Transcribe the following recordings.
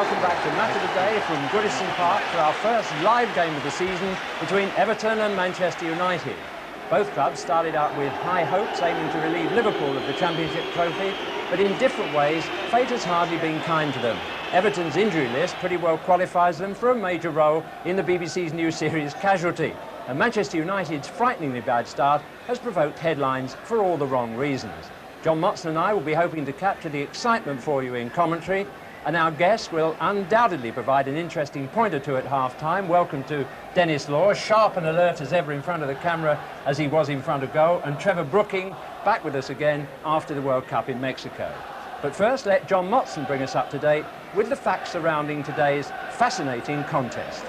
welcome back to Match of the Day from Goodison Park for our first live game of the season between Everton and Manchester United. Both clubs started out with high hopes, aiming to relieve Liverpool of the Championship trophy, but in different ways, fate has hardly been kind to them. Everton's injury list pretty well qualifies them for a major role in the BBC's new series Casualty, and Manchester United's frighteningly bad start has provoked headlines for all the wrong reasons. John Motson and I will be hoping to capture the excitement for you in commentary, and our guest will undoubtedly provide an interesting point or two at half-time. Welcome to Dennis Law, sharp and alert as ever in front of the camera as he was in front of goal, and Trevor Brooking back with us again after the World Cup in Mexico. But first, let John Motson bring us up to date with the facts surrounding today's fascinating contest.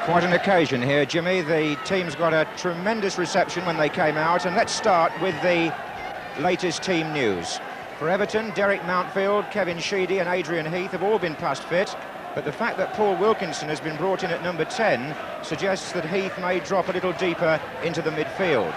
Quite an occasion here, Jimmy. The team's got a tremendous reception when they came out, and let's start with the latest team news. For Everton, Derek Mountfield, Kevin Sheedy and Adrian Heath have all been past fit, but the fact that Paul Wilkinson has been brought in at number 10 suggests that Heath may drop a little deeper into the midfield.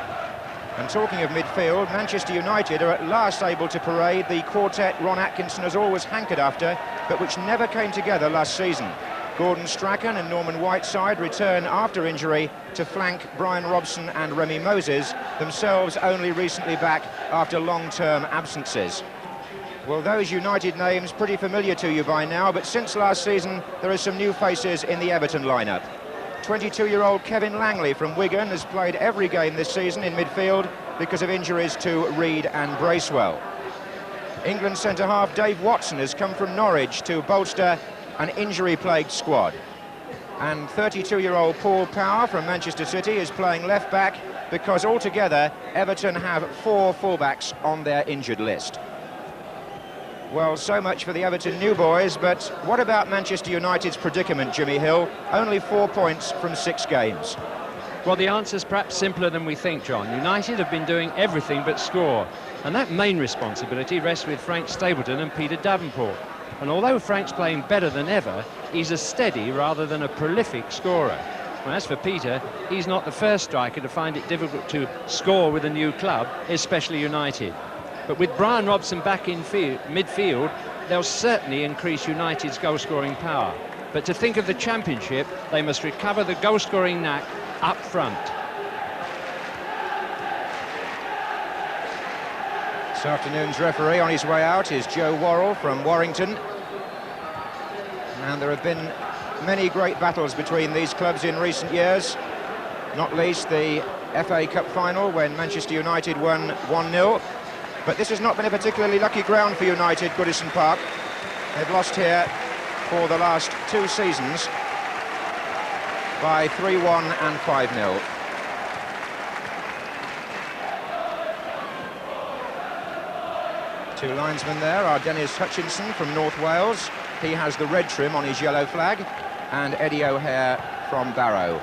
And talking of midfield, Manchester United are at last able to parade the quartet Ron Atkinson has always hankered after, but which never came together last season. Gordon Strachan and Norman Whiteside return after injury to flank Brian Robson and Remy Moses, themselves only recently back after long-term absences. Well, those United names pretty familiar to you by now, but since last season there are some new faces in the Everton lineup. 22-year-old Kevin Langley from Wigan has played every game this season in midfield because of injuries to Reed and Bracewell. England centre-half Dave Watson has come from Norwich to bolster an injury-plagued squad. And 32-year-old Paul Power from Manchester City is playing left-back because altogether Everton have 4 fullbacks on their injured list. Well, so much for the Everton new boys, but what about Manchester United's predicament, Jimmy Hill? Only 4 points from 6 games. Well, the answer's perhaps simpler than we think, John. United have been doing everything but score, and that main responsibility rests with Frank Stapleton and Peter Davenport. And although Frank's playing better than ever, he's a steady rather than a prolific scorer. Well, as for Peter, he's not the first striker to find it difficult to score with a new club, especially United. But with Brian Robson back in midfield, they'll certainly increase United's goal-scoring power. But to think of the Championship, they must recover the goal-scoring knack up front. This afternoon's referee on his way out is Joe Worrell from Warrington. And there have been many great battles between these clubs in recent years, not least the FA Cup final when Manchester United won 1-0. But this has not been a particularly lucky ground for United, Goodison Park. They've lost here for the last 2 seasons by 3-1 and 5-0. Two linesmen there are Dennis Hutchinson from North Wales. He has the red trim on his yellow flag, and Eddie O'Hare from Barrow.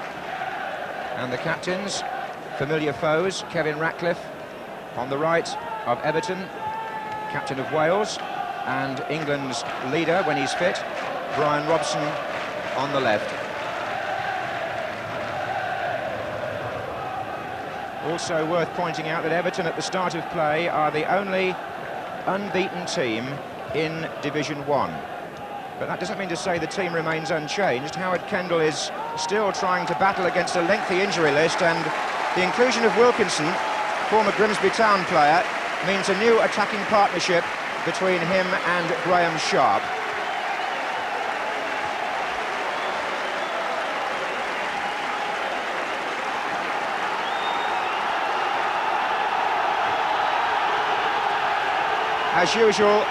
And the captains, familiar foes, Kevin Ratcliffe on the right of Everton, captain of Wales, and England's leader when he's fit, Brian Robson on the left. Also worth pointing out that Everton at the start of play are the only unbeaten team in Division 1. But that doesn't mean to say the team remains unchanged. Howard Kendall is still trying to battle against a lengthy injury list, and the inclusion of Wilkinson, former Grimsby Town player, means a new attacking partnership between him and Graham Sharp. As usual,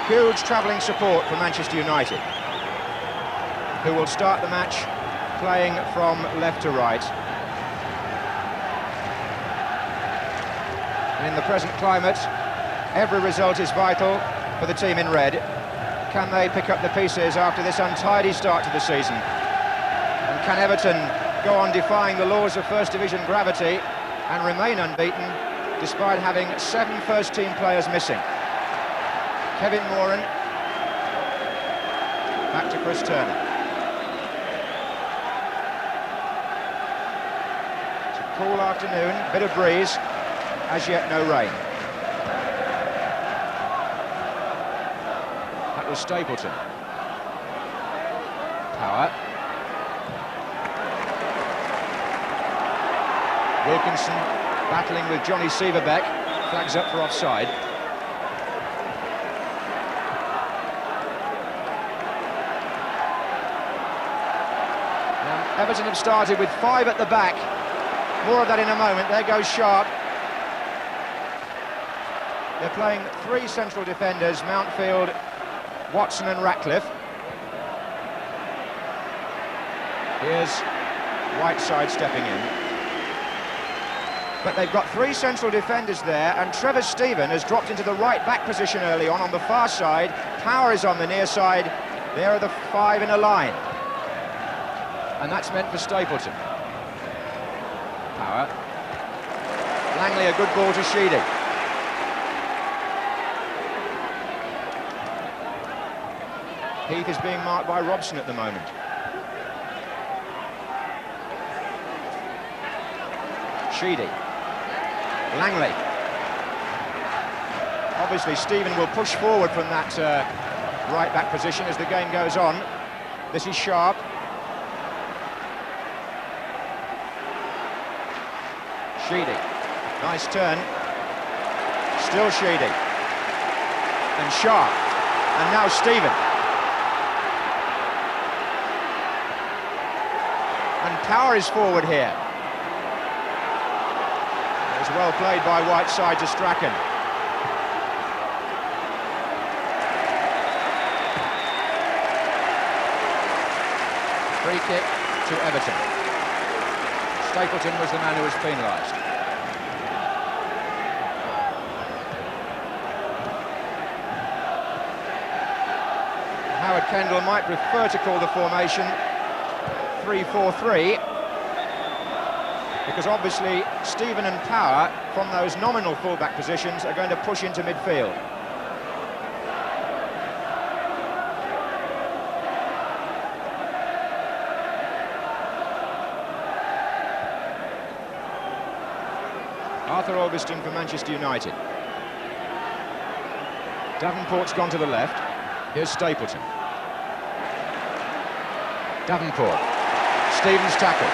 huge travelling support for Manchester United, who will start the match playing from left to right. And in the present climate, every result is vital for the team in red. Can they pick up the pieces after this untidy start to the season? And can Everton go on defying the laws of First Division gravity and remain unbeaten despite having 7 first-team players missing? Kevin Moran, back to Chris Turner. It's a cool afternoon, bit of breeze, as yet no rain. was Stapleton. Power. Wilkinson battling with Johnny Seaverbeck. Flags up for offside. Now, Everton have started with 5 at the back. More of that in a moment. There goes Sharp. They're playing 3 central defenders, Mountfield, Watson and Ratcliffe. Here's Whiteside stepping in. But they've got 3 central defenders there, and Trevor Stephen has dropped into the right back position early on the far side. Power is on the near side. There are the 5 in a line. And that's meant for Stapleton. Power. Langley, a good ball to Sheedy. Heath is being marked by Robson at the moment. Sheedy. Langley. Obviously, Stephen will push forward from that right-back position as the game goes on. This is Sharp. Sheedy. Nice turn. Still Sheedy. And Sharp. And now Stephen. And Power is forward here. It was well played by Whiteside to Strachan. Free kick to Everton. Stapleton was the man who was penalised. Howard Kendall might prefer to call the formation 3-4-3, because obviously Stephen and Power from those nominal fullback positions are going to push into midfield. Arthur Augustine for Manchester United. Davenport's gone to the left. Here's Stapleton. Davenport. Stevens tackle.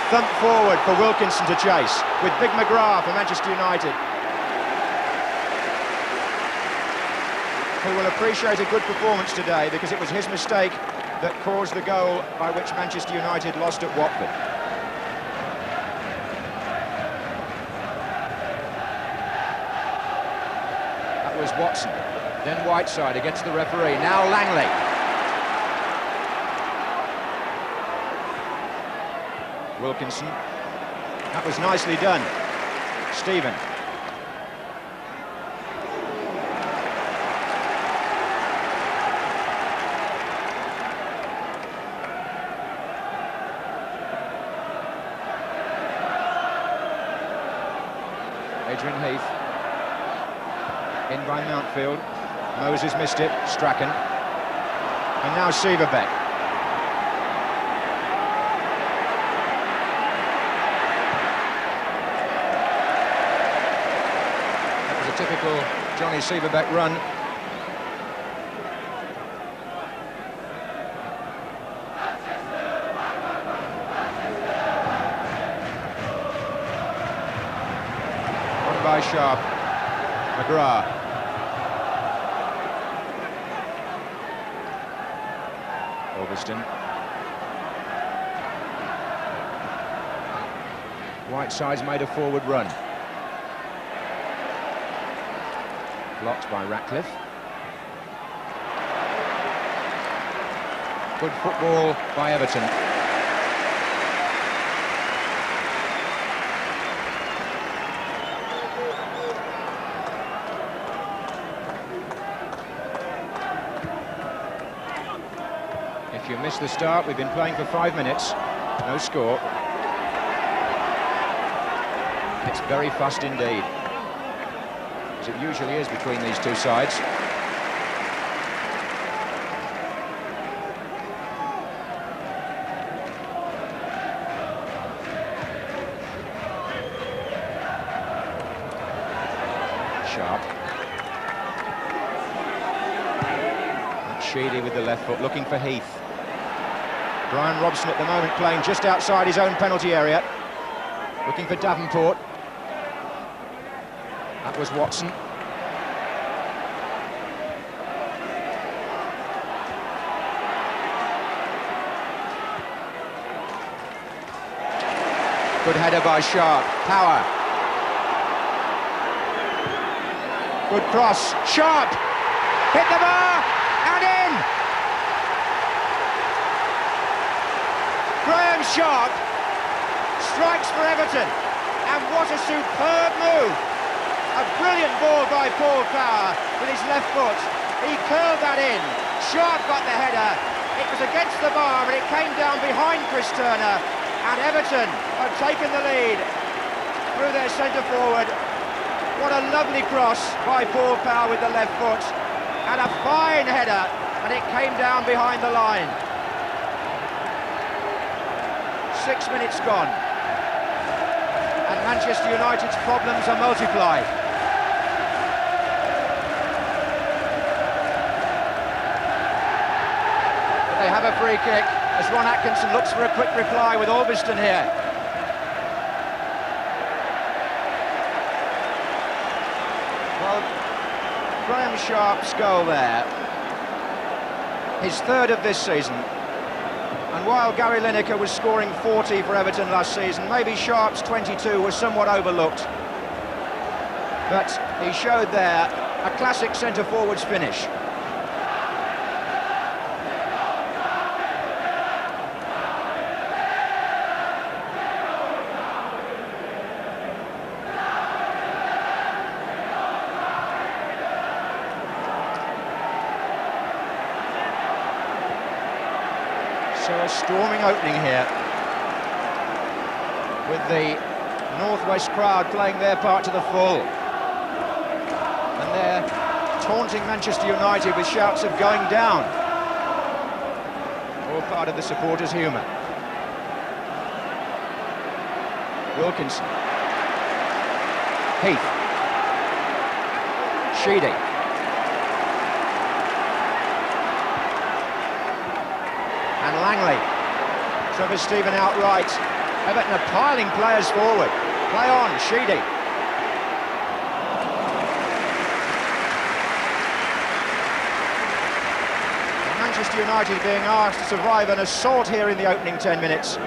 Thump forward for Wilkinson to chase, with Big McGrath for Manchester United, who will appreciate a good performance today, because it was his mistake that caused the goal by which Manchester United lost at Watford. That was Watson. Then Whiteside against the referee. Now Langley. Wilkinson. That was nicely done. Stephen. Adrian Heath. In by Mountfield. Moses missed it. Strachan. And now Seaverbeck. Typical Johnny Seaverbeck run. One by Sharp. McGrath. Augustine. Whiteside's made a forward run. Blocked by Ratcliffe. Good football by Everton. If you miss the start, we've been playing for 5 minutes. No score. It's very fast indeed. It usually is between these two sides. Sharp. Sheedy with the left foot, looking for Heath. Brian Robson at the moment playing just outside his own penalty area, looking for Davenport. That was Watson. Good header by Sharp. Power. Good cross. Sharp. Hit the bar and in. Graham Sharp strikes for Everton. And what a superb move. A brilliant ball by Paul Power with his left foot. He curled that in. Sharp got the header. It was against the bar, but it came down behind Chris Turner. And Everton have taken the lead through their centre-forward. What a lovely cross by Paul Power with the left foot. And a fine header, and it came down behind the line. 6 minutes gone. And Manchester United's problems are multiplied. But they have a free kick as Ron Atkinson looks for a quick reply with Albiston here. Well, Graham Sharp's goal there, his third of this season. And while Gary Lineker was scoring 40 for Everton last season, maybe Sharp's 22 was somewhat overlooked. But he showed there a classic centre-forwards finish. So a storming opening here, with the Northwest crowd playing their part to the full. And they're taunting Manchester United with shouts of going down. All part of the supporters' humour. Wilkinson. Heath. Sheedy. And Langley. Trevor Stephen outright. Everton are piling players forward. Play on, Sheedy. And Manchester United being asked to survive an assault here in the opening 10 minutes.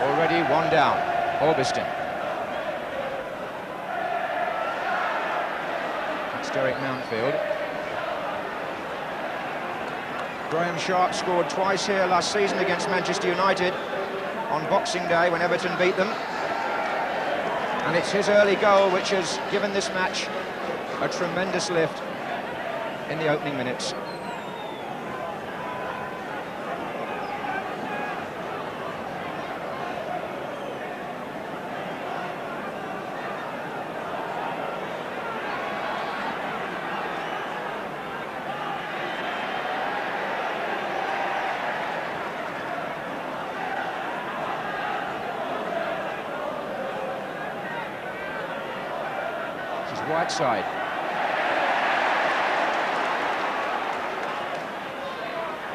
Already one down. Albiston. Derek Mountfield. Graham Sharp scored twice here last season against Manchester United on Boxing Day when Everton beat them. And it's his early goal which has given this match a tremendous lift in the opening minutes. Whiteside.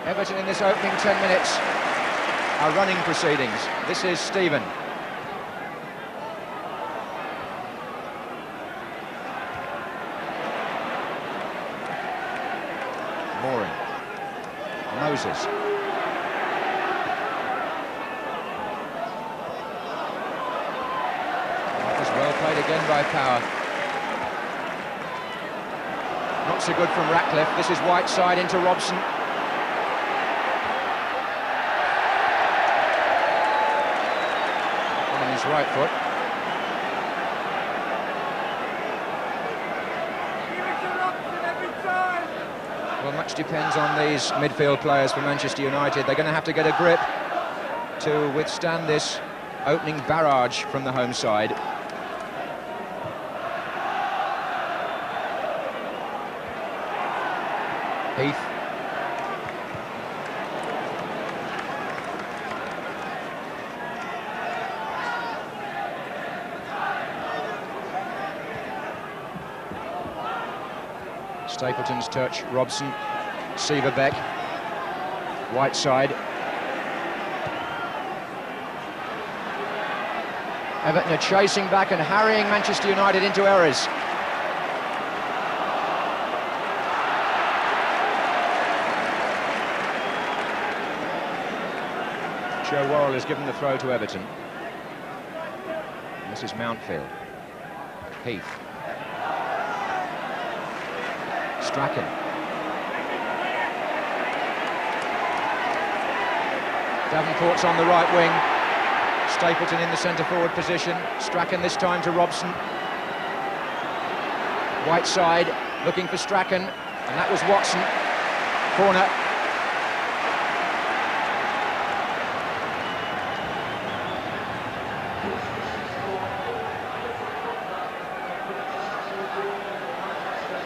Everton in this opening 10 minutes are running proceedings. This is Stephen. Mooring. Moses. That was well played again by Power. Not so good from Ratcliffe. This is Whiteside into Robson. On his right foot. Well, much depends on these midfield players for Manchester United. They're going to have to get a grip to withstand this opening barrage from the home side. Heath. Stapleton's touch, Robson, Severbeck, Whiteside. Everton are chasing back and harrying Manchester United into errors. Joe Worrell has given the throw to Everton. And this is Mountfield. Heath. Strachan. Davenport's on the right wing. Stapleton in the centre-forward position. Strachan this time to Robson. Whiteside looking for Strachan, and that was Watson. Corner.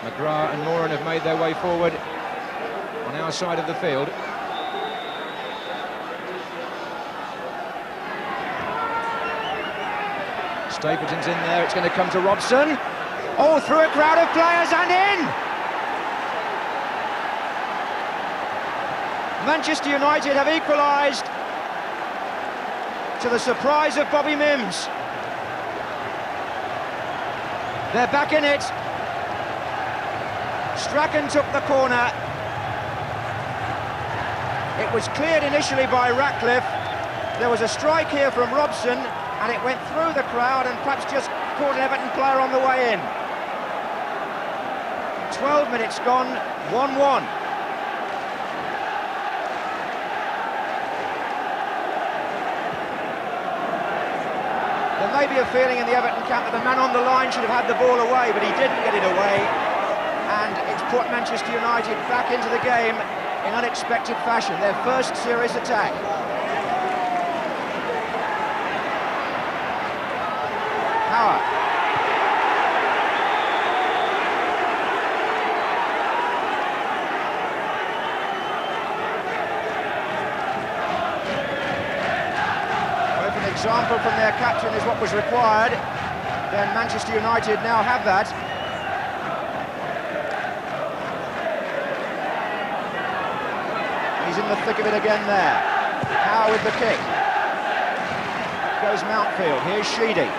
McGrath and Moran have made their way forward on our side of the field. Stapleton's in there, it's going to come to Robson. Oh, through a crowd of players and in! Manchester United have equalised, to the surprise of Bobby Mims. They're back in it. Strachan took the corner. It was cleared initially by Ratcliffe. There was a strike here from Robson, and it went through the crowd and perhaps just caught an Everton player on the way in. 12 minutes gone, 1-1. There may be a feeling in the Everton camp that the man on the line should have had the ball away, but he didn't get it away. And it's put Manchester United back into the game in unexpected fashion, their first serious attack. Power. Well, if an example from their captain is what was required, then Manchester United now have that. He's in the thick of it again there. Power with the kick. Goes Mountfield. Here's Sheedy.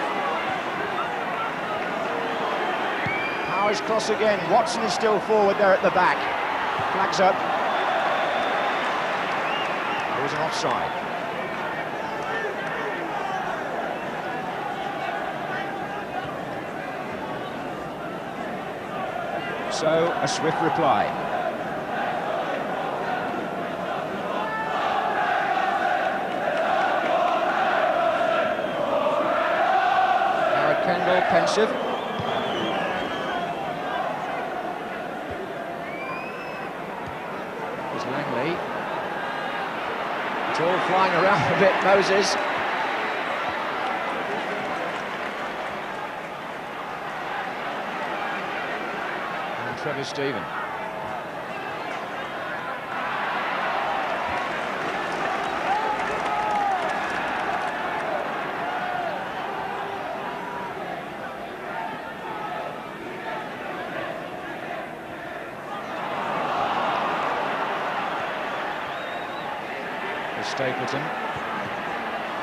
Power's cross again. Watson is still forward there at the back. Flags up. There was an offside. So, a swift reply. Kendall, pensive. There's Langley. It's all flying around a bit, Moses. And Trevor Stephen. Stapleton.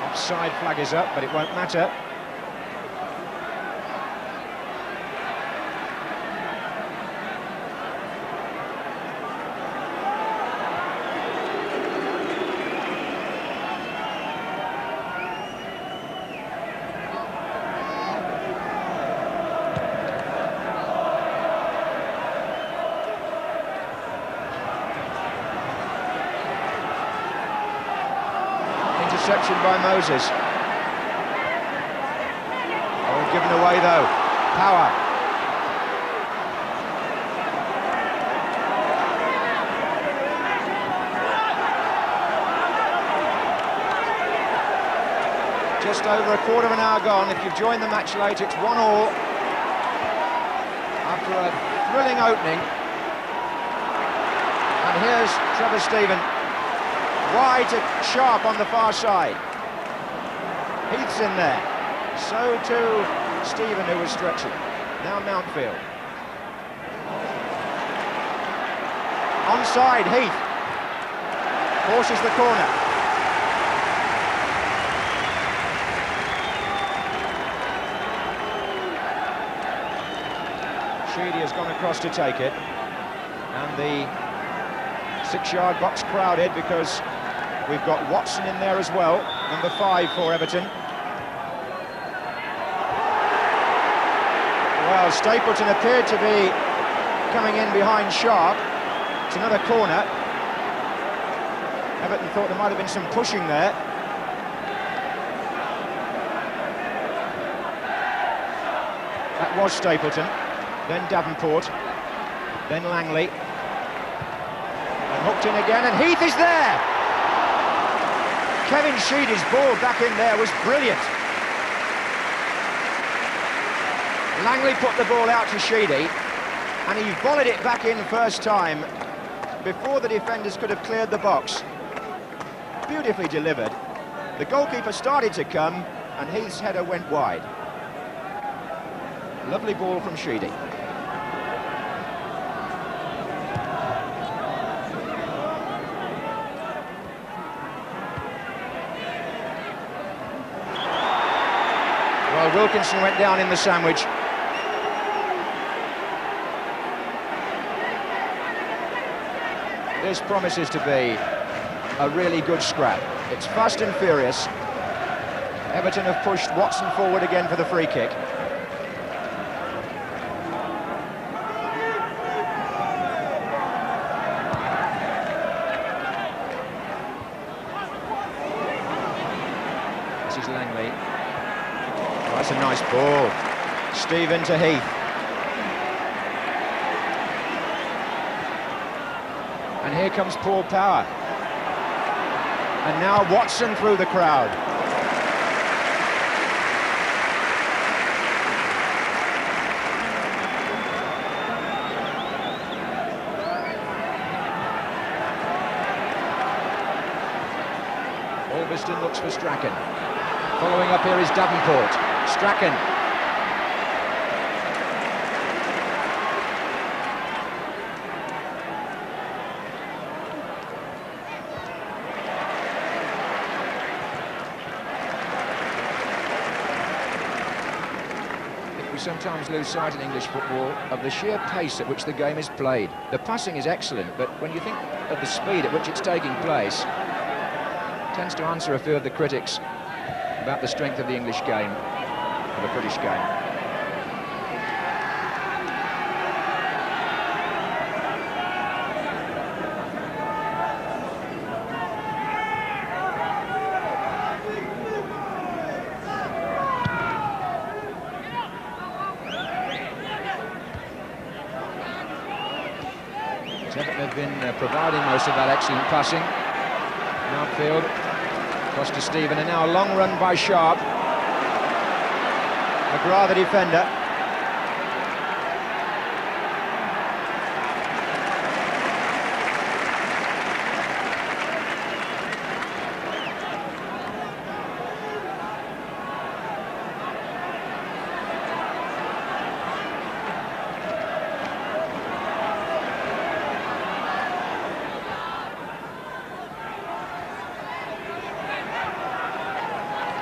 Offside flag is up, but it won't matter. Interception by Moses. Oh, given away though. Power. Just over a quarter of an hour gone. If you've joined the match late, it's 1-1 after a thrilling opening. And here's Trevor Stephen. Wide to Sharp on the far side. Heath's in there. So too Stephen, who was stretching. Now Mountfield. Onside, Heath. Forces the corner. Sheedy has gone across to take it. And the 6-yard box crowded because we've got Watson in there as well, number 5 for Everton. Well, Stapleton appeared to be coming in behind Sharp. It's another corner. Everton thought there might have been some pushing there. That was Stapleton, then Davenport, then Langley. And hooked in again, and Heath is there! Kevin Sheedy's ball back in there was brilliant. Langley put the ball out to Sheedy, and he volleyed it back in first time before the defenders could have cleared the box. Beautifully delivered. The goalkeeper started to come, and Heath's header went wide. Lovely ball from Sheedy. Well, Wilkinson went down in the sandwich. This promises to be a really good scrap. It's fast and furious. Everton have pushed Watson forward again for the free kick. This is Langley. Oh, that's a nice ball. Stephen to Heath. And here comes Paul Power. And now Watson through the crowd. Albiston looks for Strachan. Following up here is Davenport. Strachan. We sometimes lose sight in English football of the sheer pace at which the game is played. The passing is excellent, but when you think of the speed at which it's taking place, it tends to answer a few of the critics about the strength of the English game, or the British game. Everton have been providing most of that excellent passing. Outfield, across to Stephen, and now a long run by Sharp. McGrath, the defender.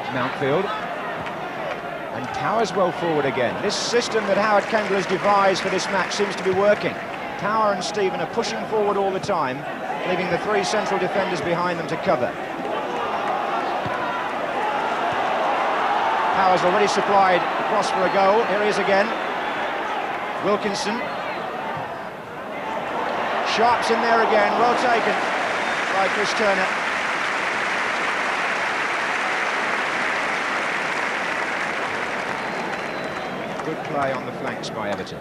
Mountfield, and Towers well forward again. This system that Howard Kendall has devised for this match seems to be working. Tower and Stephen are pushing forward all the time, leaving the 3 central defenders behind them to cover. Towers already supplied a cross for a goal. Here he is again. Wilkinson. Sharp's in there again, well taken by Chris Turner. Good play on the flanks by Everton.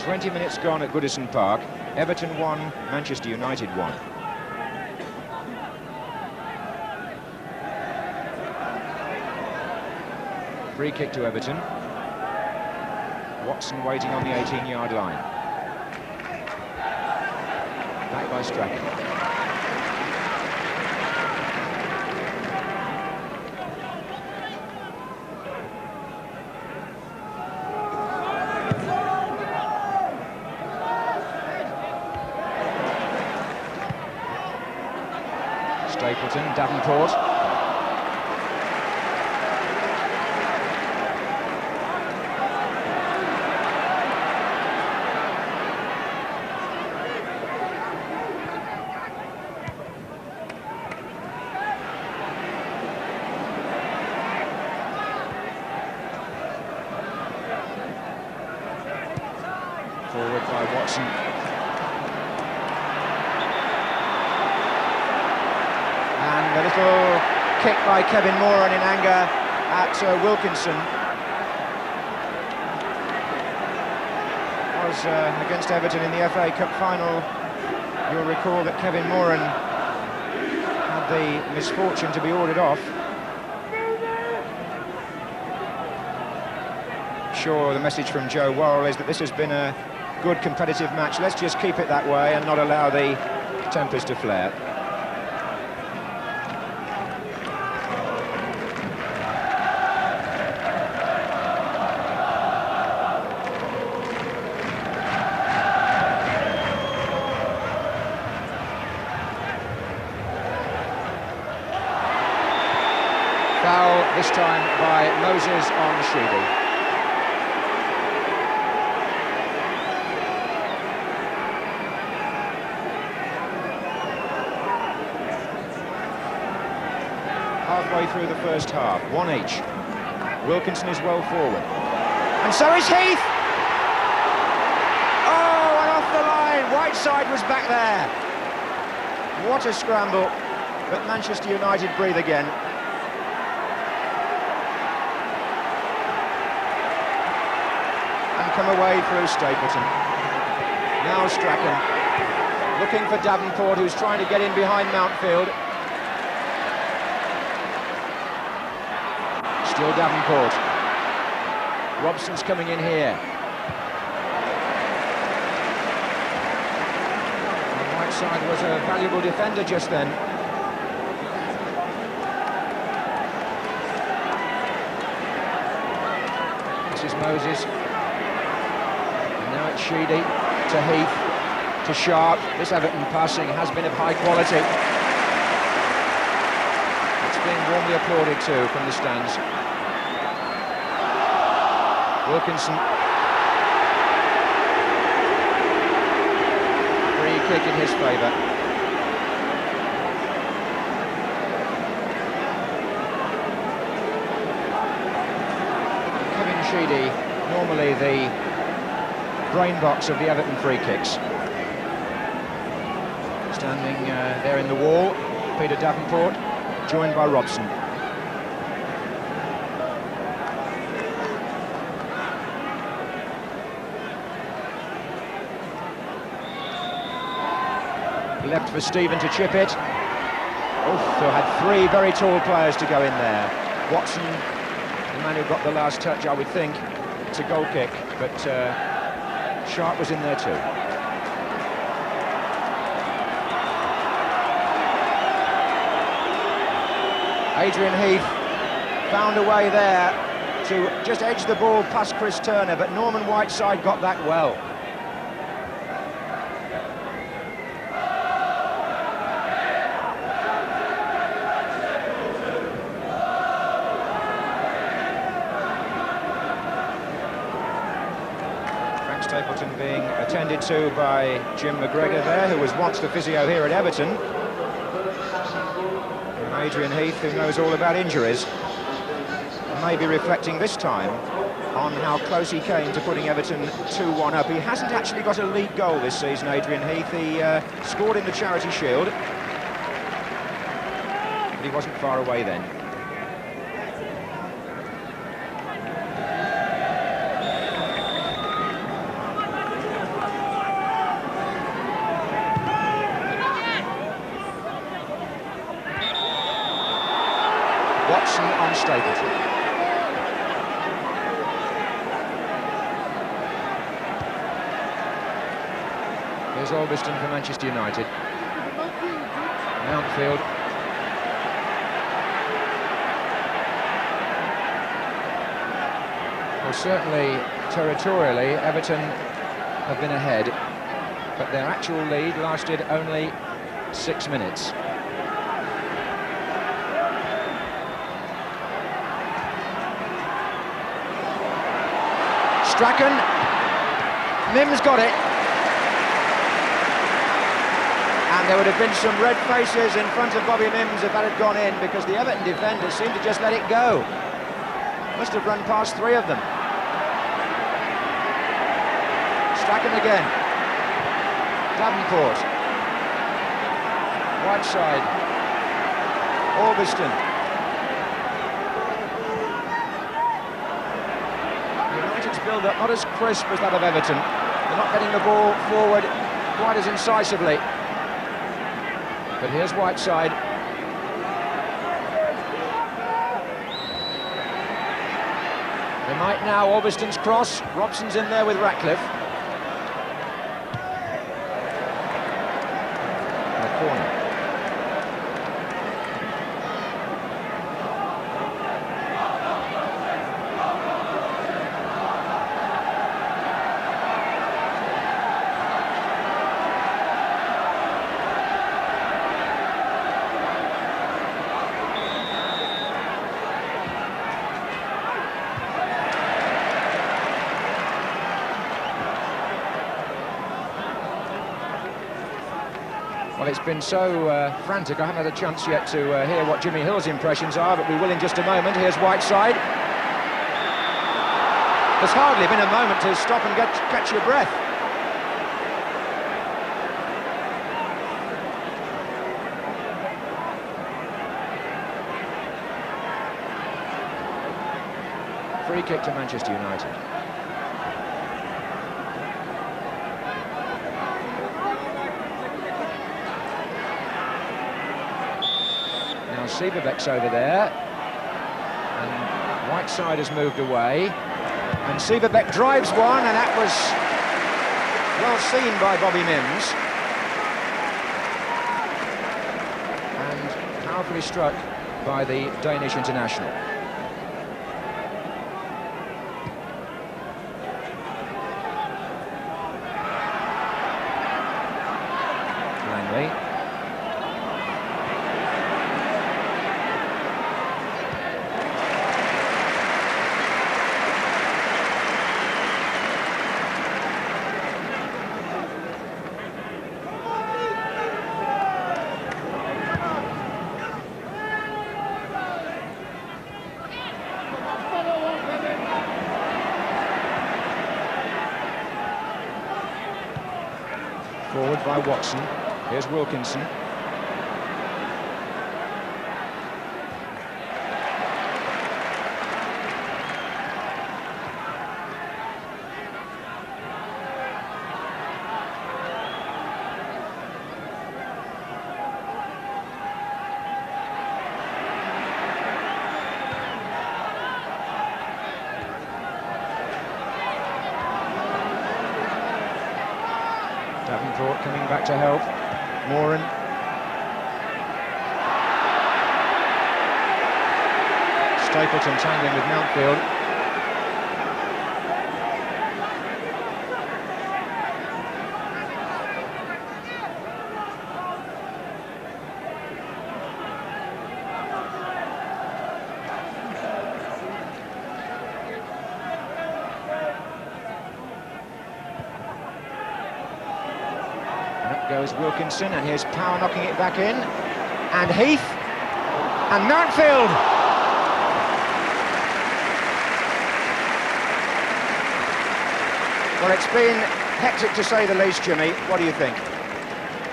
"20 minutes gone at Goodison Park. Everton 1, Manchester United 1. Free kick to Everton. Watson waiting on the 18-yard line. Back by Strachan. Stapleton, Davenport. Forward by Watson. And a little kick by Kevin Moran in anger at Wilkinson. Was against Everton in the FA Cup final. You'll recall that Kevin Moran had the misfortune to be ordered off. Sure, the message from Joe Worrell is that this has been a good competitive match. Let's just keep it that way and not allow the tempers to flare. Foul this time by Moses on Sheedy. Halfway through the first half, one each. Wilkinson is well forward. And so is Heath! Oh, and off the line, Whiteside was back there. What a scramble, but Manchester United breathe again. And come away through Stapleton. Now Strachan, looking for Davenport, who's trying to get in behind Mountfield. Still Davenport. Robson's coming in here. And Whiteside was a valuable defender just then. This is Moses. And now it's Sheedy to Heath to Sharp. This Everton passing has been of high quality. It's being warmly applauded too from the stands. Wilkinson. Free kick in his favour. Kevin Sheedy, normally the brain box of the Everton free kicks. Standing there in the wall, Peter Davenport, joined by Robson. Left for Stephen to chip it. Oh, so had three very tall players to go in there. Watson, the man who got the last touch, I would think. It's a goal kick, but Sharp was in there too. Adrian Heath found a way there to just edge the ball past Chris Turner, but Norman Whiteside got that well. Stapleton being attended to by Jim McGregor there, who was once the physio here at Everton. And Adrian Heath, who knows all about injuries, may be reflecting this time on how close he came to putting Everton 2-1 up. He hasn't actually got a league goal this season, Adrian Heath. He scored in the Charity Shield, but he wasn't far away then. Watson on Stapleton. Here's Albiston for Manchester United. Mountfield. Well, certainly territorially, Everton have been ahead, but their actual lead lasted only 6 minutes. Strachan. Mims got it. And there would have been some red faces in front of Bobby Mims if that had gone in, because the Everton defenders seemed to just let it go. Must have run past 3 of them. Strachan again. Davenport. Whiteside. Albiston. United's build-up not as crisp as that of Everton. They're not getting the ball forward quite as incisively. But here's Whiteside. They might now. Albiston's cross. Robson's in there with Ratcliffe. And a corner. Well, it's been so frantic, I haven't had a chance yet to hear what Jimmy Hill's impressions are, but we will in just a moment. Here's Whiteside. There's hardly been a moment to stop and catch your breath. Free kick to Manchester United. Siebebeck's over there, and Whiteside has moved away, and Siebebeck drives one, and that was well seen by Bobby Mims, and powerfully struck by the Danish international. Langley. Forward by Watson. Here's Wilkinson. Davenport coming back to help. Moran. Stapleton tangling with Mountfield. Goes Wilkinson, and here's Power knocking it back in, and Heath, and Mountfield. Well, it's been hectic to say the least, Jimmy. What do you think?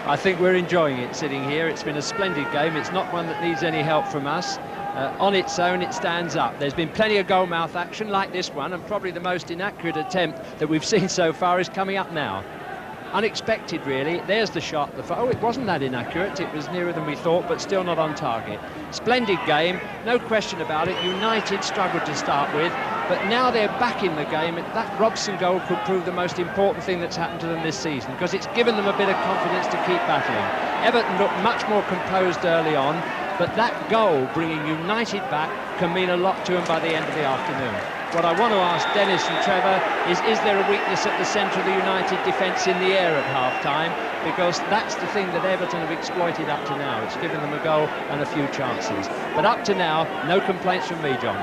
I think we're enjoying it sitting here. It's been a splendid game. It's not one that needs any help from us. On its own, it stands up. There's been plenty of goal-mouth action like this one, and probably the most inaccurate attempt that we've seen so far is coming up now. Unexpected, really. There's the shot. Oh, it wasn't that inaccurate. It was nearer than we thought, but still not on target. Splendid game, no question about it. United struggled to start with, But now they're back in the game. That Robson goal could prove the most important thing that's happened to them this season, because it's given them a bit of confidence to keep battling. Everton looked much more composed early on, but that goal, bringing United back, can mean a lot to them by the end of the afternoon. What I want to ask Dennis and Trevor is there a weakness at the centre of the United defence in the air at half-time? Because that's the thing that Everton have exploited up to now. It's given them a goal and a few chances. But up to now, no complaints from me, John.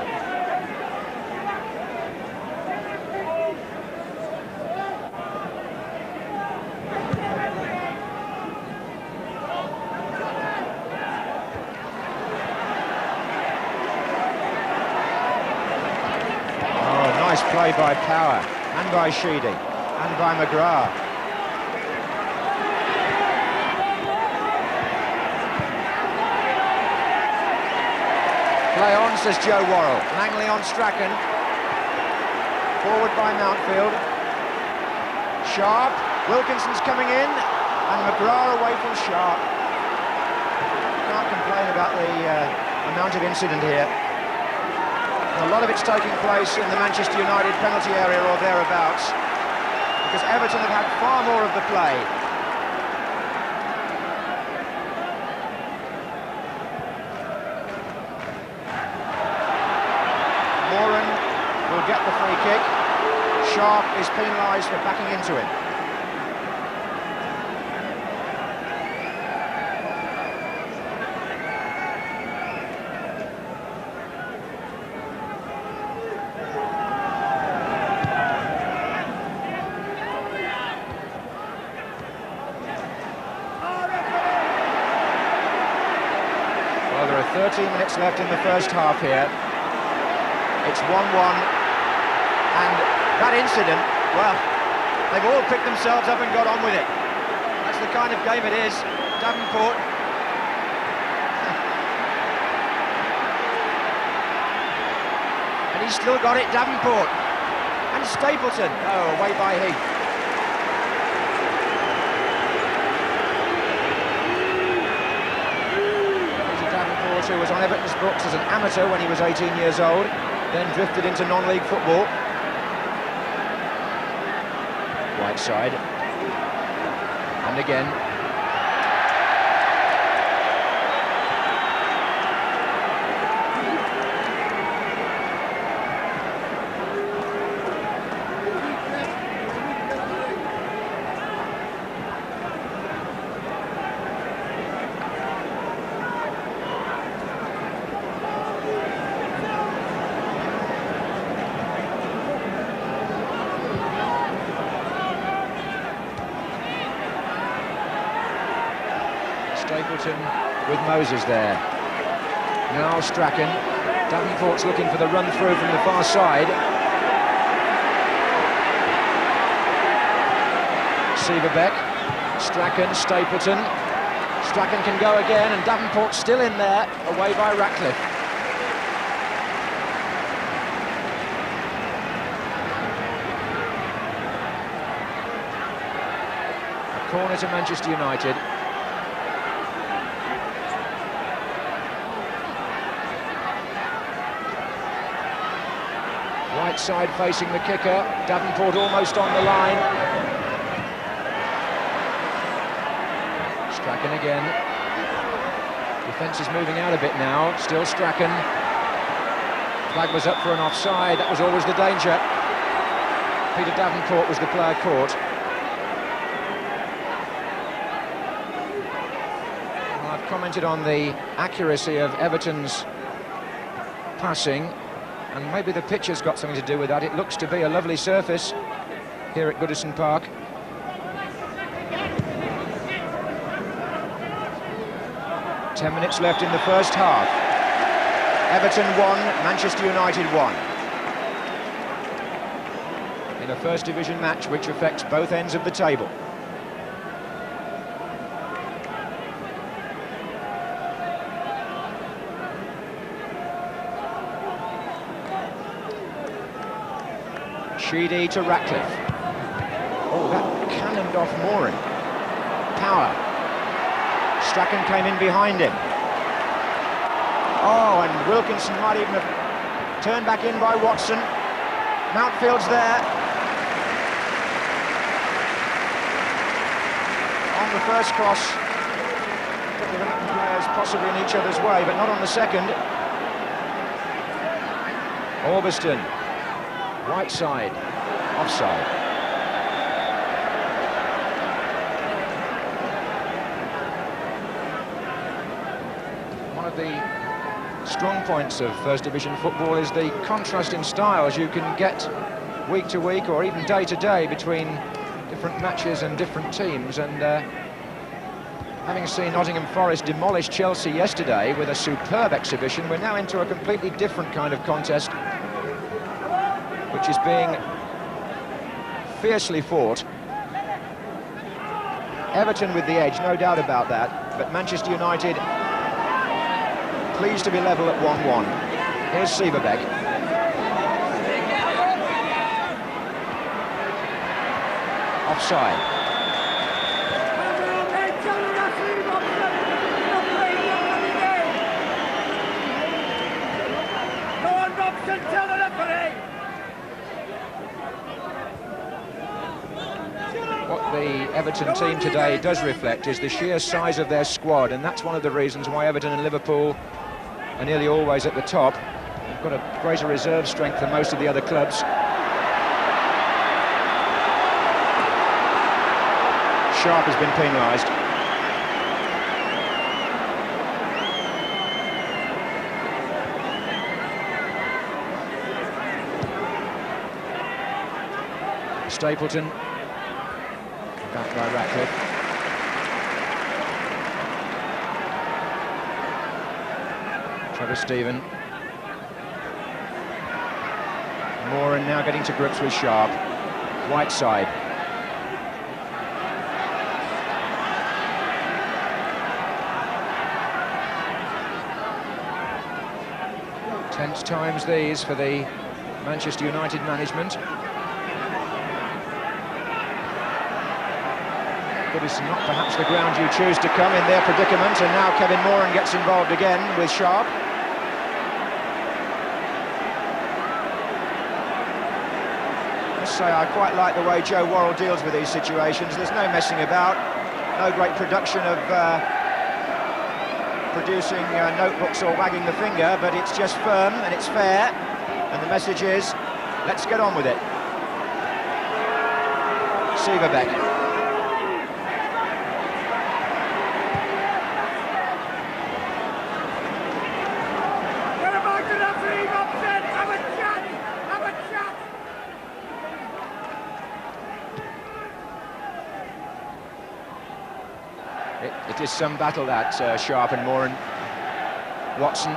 Nice play by Power, and by Sheedy, and by McGrath. Play on, says Joe Worrell. Langley on Strachan. Forward by Mountfield. Sharp. Wilkinson's coming in, and McGrath away from Sharp. Can't complain about the amount of incident here. A lot of it's taking place in the Manchester United penalty area or thereabouts, because Everton have had far more of the play. Moran will get the free kick. Sharp is penalised for backing into him. Well, there are 13 minutes left in the first half here. It's 1-1, and that incident, well, they've all picked themselves up and got on with it. That's the kind of game it is. Davenport. And he's still got it, Davenport. And Stapleton. Oh, away by Heath. Who was on Everton's books as an amateur when he was 18 years old, then drifted into non-league football. Whiteside. And again. Stapleton with Moses there. Now Strachan. Davenport's looking for the run through from the far side. Severbeck. Strachan, Stapleton. Strachan can go again, and Davenport's still in there, away by Ratcliffe. A corner to Manchester United. Right side facing the kicker. Davenport almost on the line. Strachan again. Defence is moving out a bit now. Still Strachan. Flag was up for an offside. That was always the danger. Peter Davenport was the player caught. Well, I've commented on the accuracy of Everton's passing, and maybe the pitch has got something to do with that. It looks to be a lovely surface here at Goodison Park. Ten minutes left in the first half. Everton 1, Manchester United 1. In a First Division match which affects both ends of the table. Sheedy to Ratcliffe. Oh, that cannoned off Moran. Power. Strachan came in behind him. Oh, and Wilkinson might even have turned back in by Watson. Mountfield's there. On the first cross, the Everton players possibly in each other's way, but not on the second. Orbiston, right side, offside. One of the strong points of First Division football is the contrast in styles you can get week to week or even day to day between different matches and different teams. And having seen Nottingham Forest demolish Chelsea yesterday with a superb exhibition, we're now into a completely different kind of contest, which is being fiercely fought. Everton with the edge, no doubt about that, but Manchester United pleased to be level at 1-1. Here's Sieverbeck. Offside. What the Everton team today does reflect is the sheer size of their squad, and that's one of the reasons why Everton and Liverpool are nearly always at the top. They've got a greater reserve strength than most of the other clubs. Sharp has been penalised. Stapleton, back by Ratcliffe. Trevor Stephen. Moran now getting to grips with Sharp. White side. Tense times these for the Manchester United management. But it's not perhaps the ground you choose to come in their predicament, and now Kevin Moran gets involved again with Sharp. I must say, I quite like the way Joe Worrell deals with these situations. There's no messing about, no great production of producing notebooks or wagging the finger, but it's just firm and it's fair, and the message is, let's get on with it. Sieverbeck. It is some battle, that Sharp and Moran. Watson.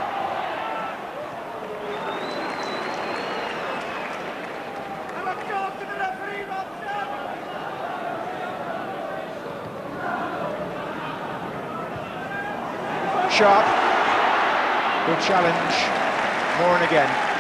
Sharp. Good challenge. Moran again.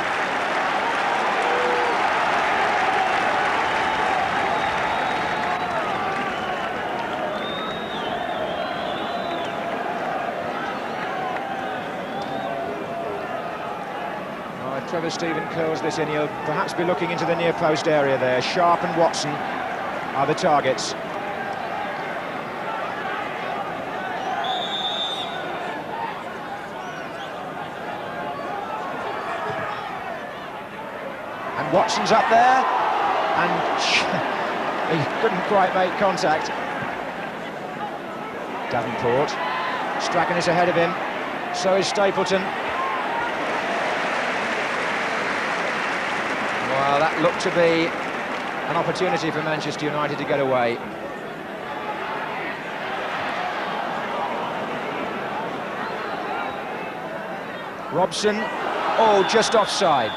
Trevor Stephen curls this in. He'll perhaps be looking into the near post area there. Sharp and Watson are the targets. And Watson's up there, and he couldn't quite make contact. Davenport. Strachan is ahead of him. So is Stapleton. Well, that looked to be an opportunity for Manchester United to get away. Robson, oh, just offside.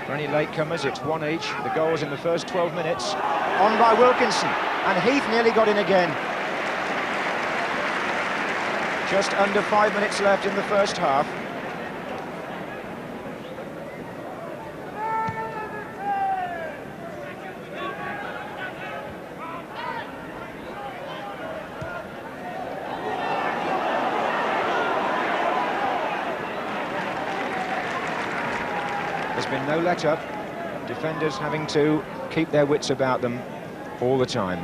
For any latecomers, it's one each. The goals in the first 12 minutes. On by Wilkinson. And Heath nearly got in again. Just under 5 minutes left in the first half. been no let-up. Defenders having to keep their wits about them all the time.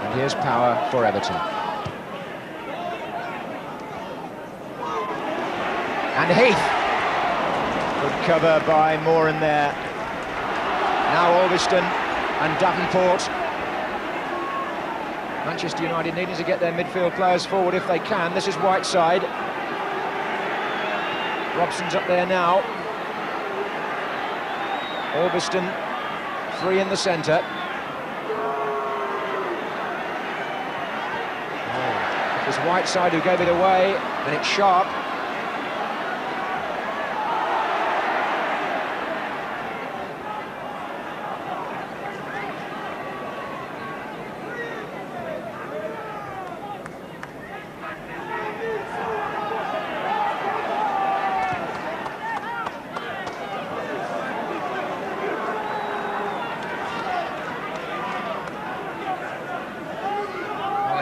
And here's power for Everton. And Heath. Good cover by Moran there. Now Alveston and Davenport. Manchester United needing to get their midfield players forward if they can. This is Whiteside. Robson's up there now. Alveston, free in the centre. It was Whiteside who gave it away, and it's Sharp.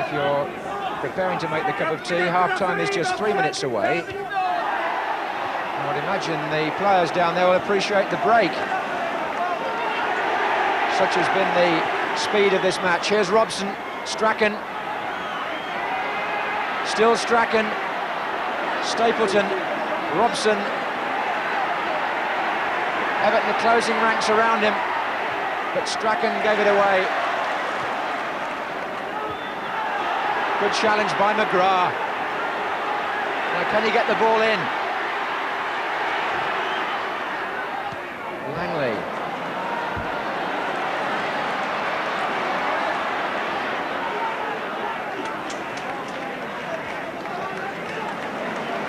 If you're preparing to make the cup of tea, half-time is just 3 minutes away. I would imagine the players down there will appreciate the break. Such has been the speed of this match. Here's Robson, Strachan. Still Strachan. Stapleton, Robson. Everton are closing ranks around him, but Strachan gave it away. Good challenge by McGrath. Now can he get the ball in? Langley.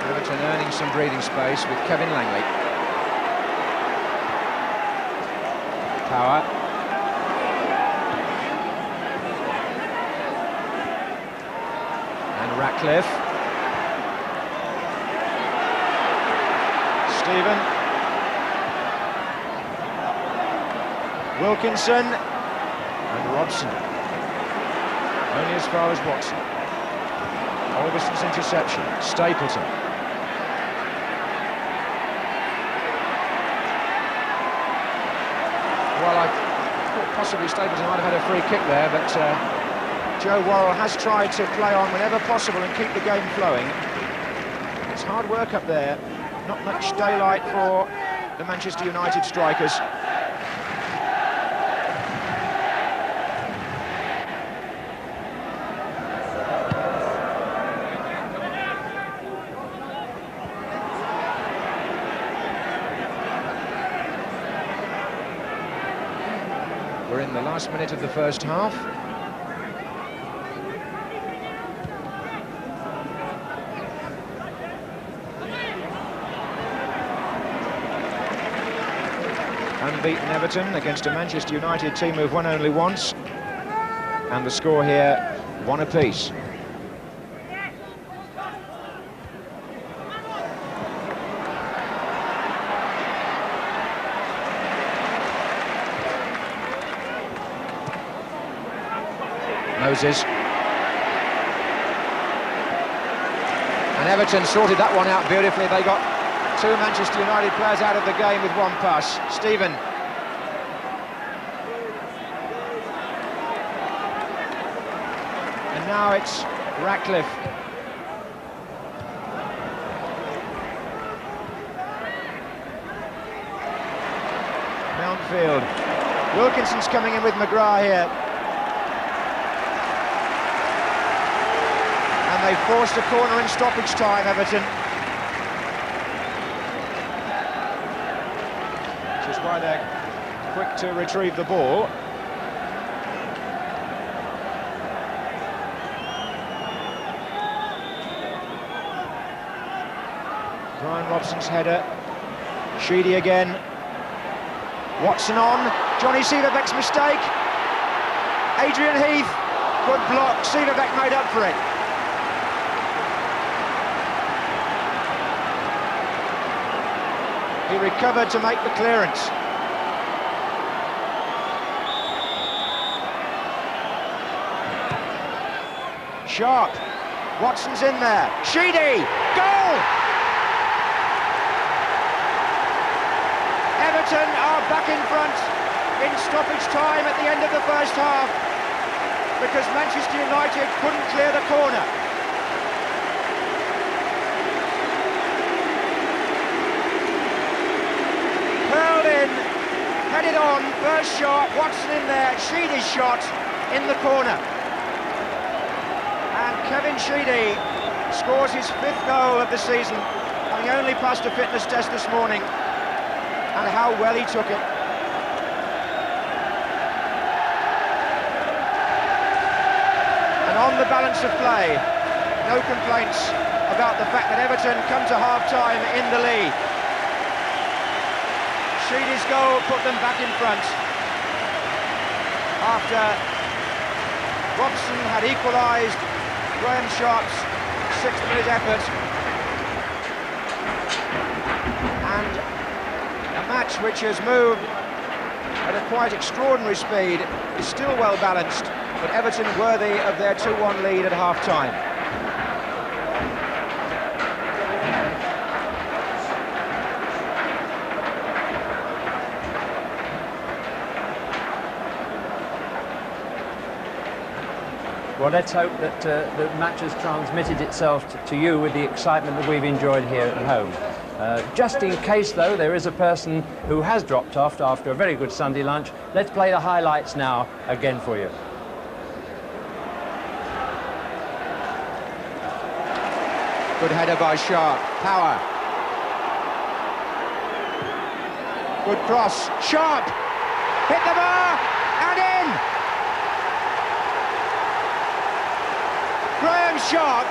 Everton earning some breathing space with Kevin Langley. Power. Ratcliffe. Stephen. Wilkinson. And Robson. Only as far as Watson. Alveston's interception. Stapleton. Well, I thought possibly Stapleton might have had a free kick there, but Joe Worrell has tried to play on whenever possible and keep the game flowing. It's hard work up there. Not much daylight for the Manchester United strikers. We're in the last minute of the first half. Unbeaten Everton against a Manchester United team who've won only once, and the score here 1 apiece. Moses. And Everton sorted that one out beautifully. They got two Manchester United players out of the game with one pass. Stephen. And now it's Ratcliffe. Mountfield. Wilkinson's coming in with McGrath here. And they forced a corner in stoppage time, Everton. Which is why they're quick to retrieve the ball. Brian Robson's header. Sheedy again. Watson on. Johnny Sieverbeck's mistake. Adrian Heath. Good block. Sieverbeck made up for it. He recovered to make the clearance. Sharp. Watson's in there. Sheedy! Goal! Everton are back in front in stoppage time at the end of the first half because Manchester United couldn't clear the corner. Hurled in, headed on, first shot, Watson in there, Sheedy's shot in the corner. And Kevin Sheedy scores his 5th goal of the season, having only passed a fitness test this morning, and how well he took it. And on the balance of play, no complaints about the fact that Everton come to half-time in the lead. Sheedy's goal put them back in front after Robson had equalised Graham Sharp's 6th-minute effort. And a match which has moved at a quite extraordinary speed is still well balanced, but Everton worthy of their 2-1 lead at half-time. Well, let's hope that the match has transmitted itself to you with the excitement that we've enjoyed here at home. Just in case, though, there is a person who has dropped off after a very good Sunday lunch, let's play the highlights now again for you. Good header by Sharp. Power. Good cross. Sharp. Hit the bar and in. Graham Sharp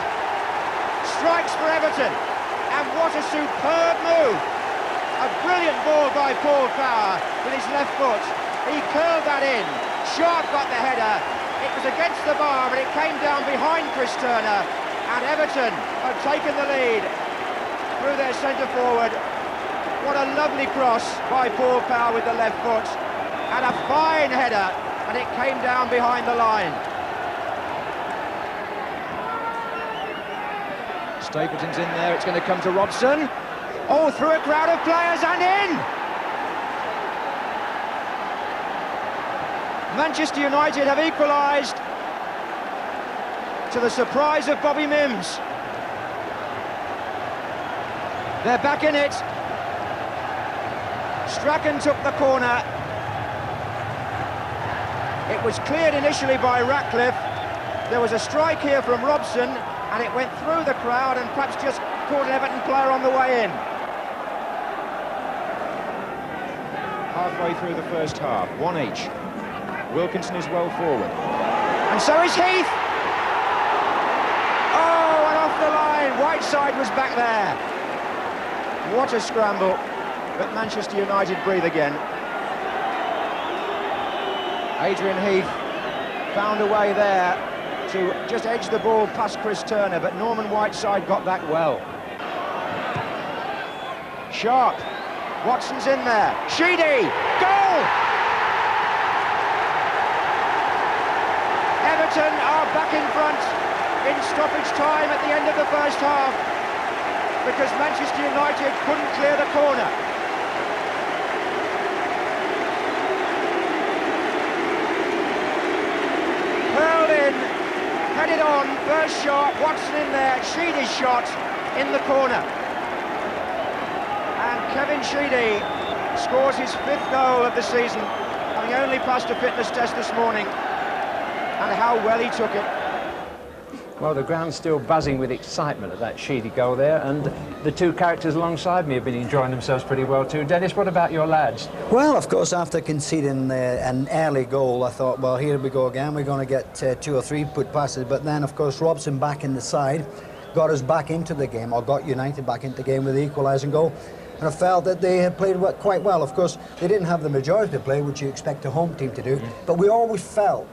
strikes for Everton, and what a superb move. A brilliant ball by Paul Power with his left foot. He curled that in. Sharp got the header. It was against the bar, but it came down behind Chris Turner, and Everton have taken the lead through their centre forward. What a lovely cross by Paul Power with the left foot, and a fine header, and it came down behind the line. Stapleton's in there, it's going to come to Robson. Oh, through a crowd of players and in! Manchester United have equalised to the surprise of Bobby Mims. They're back in it. Strachan took the corner. It was cleared initially by Ratcliffe. There was a strike here from Robson, and it went through the crowd and perhaps just caught an Everton player on the way in. Halfway through the first half, 1 each. Wilkinson is well forward. And so is Heath! Oh, and off the line, Whiteside was back there. What a scramble, but Manchester United breathe again. Adrian Heath found a way there to just edge the ball past Chris Turner, but Norman Whiteside got that well. Sharp, Watson's in there, Sheedy, goal! Everton are back in front in stoppage time at the end of the first half because Manchester United couldn't clear the corner. Hurled in, headed on, first shot, Watson in there, Sheedy's shot in the corner. And Kevin Sheedy scores his 5th goal of the season, having only passed a fitness test this morning, and how well he took it. Well, the ground's still buzzing with excitement at that Sheedy goal there, and the two characters alongside me have been enjoying themselves pretty well too. Dennis, what about your lads? Well, of course, after conceding an early goal, I thought, well, here we go again. We're going to get 2 or 3 put passes. But then, of course, Robson back in the side got us back into the game, or got United back into the game with the equalising goal. And I felt that they had played quite well. Of course, they didn't have the majority to play, which you expect a home team to do. But we always felt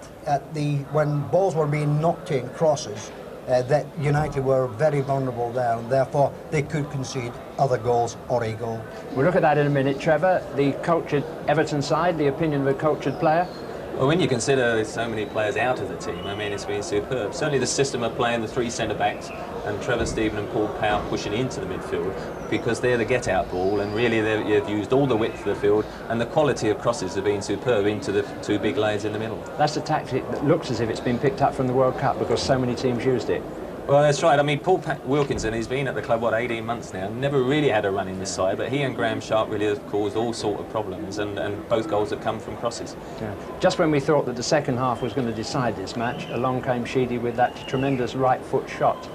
when balls were being knocked in, crosses, that United were very vulnerable there, and therefore they could concede other goals or a goal. We'll look at that in a minute, Trevor. The cultured Everton side, the opinion of a cultured player. Well, when you consider there's so many players out of the team, I mean, it's been superb. Certainly the system of playing the three centre-backs and Trevor Stephen and Paul Power pushing into the midfield, because they're the get-out ball, and really you've used all the width of the field, and the quality of crosses have been superb into the two big lanes in the middle. That's a tactic that looks as if it's been picked up from the World Cup, because so many teams used it. Well, that's right. I mean, Paul Wilkinson, he's been at the club, what, 18 months now, never really had a run in this side, but he and Graham Sharp really have caused all sort of problems, and both goals have come from crosses. Yeah. Just when we thought that the second half was going to decide this match, along came Sheedy with that tremendous right foot shot.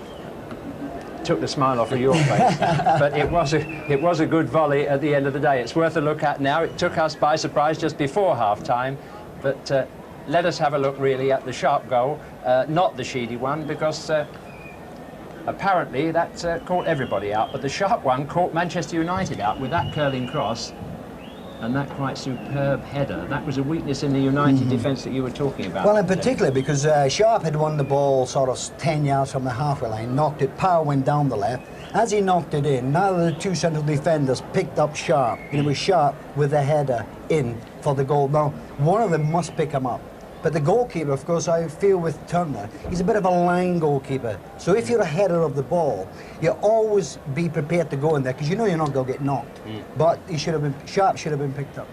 Took the smile off of your face, but it was a good volley at the end of the day. It's worth a look at now. It took us by surprise just before half-time, but let us have a look really at the Sharp goal, not the Sheedy one, because apparently that caught everybody out, but the Sharp one caught Manchester United out with that curling cross and that quite superb header. That was a weakness in the United defence that you were talking about. Well, in particular because Sharp had won the ball sort of 10 yards from the halfway line, knocked it, Power went down the left. As he knocked it in, neither of the two central defenders picked up Sharp, and it was Sharp with the header in for the goal. Now, one of them must pick him up. But the goalkeeper, of course, I feel with Turner, he's a bit of a line goalkeeper. So if you're a header of the ball, you always be prepared to go in there, because you know you're not going to get knocked. But he should have been, Sharp should have been picked up.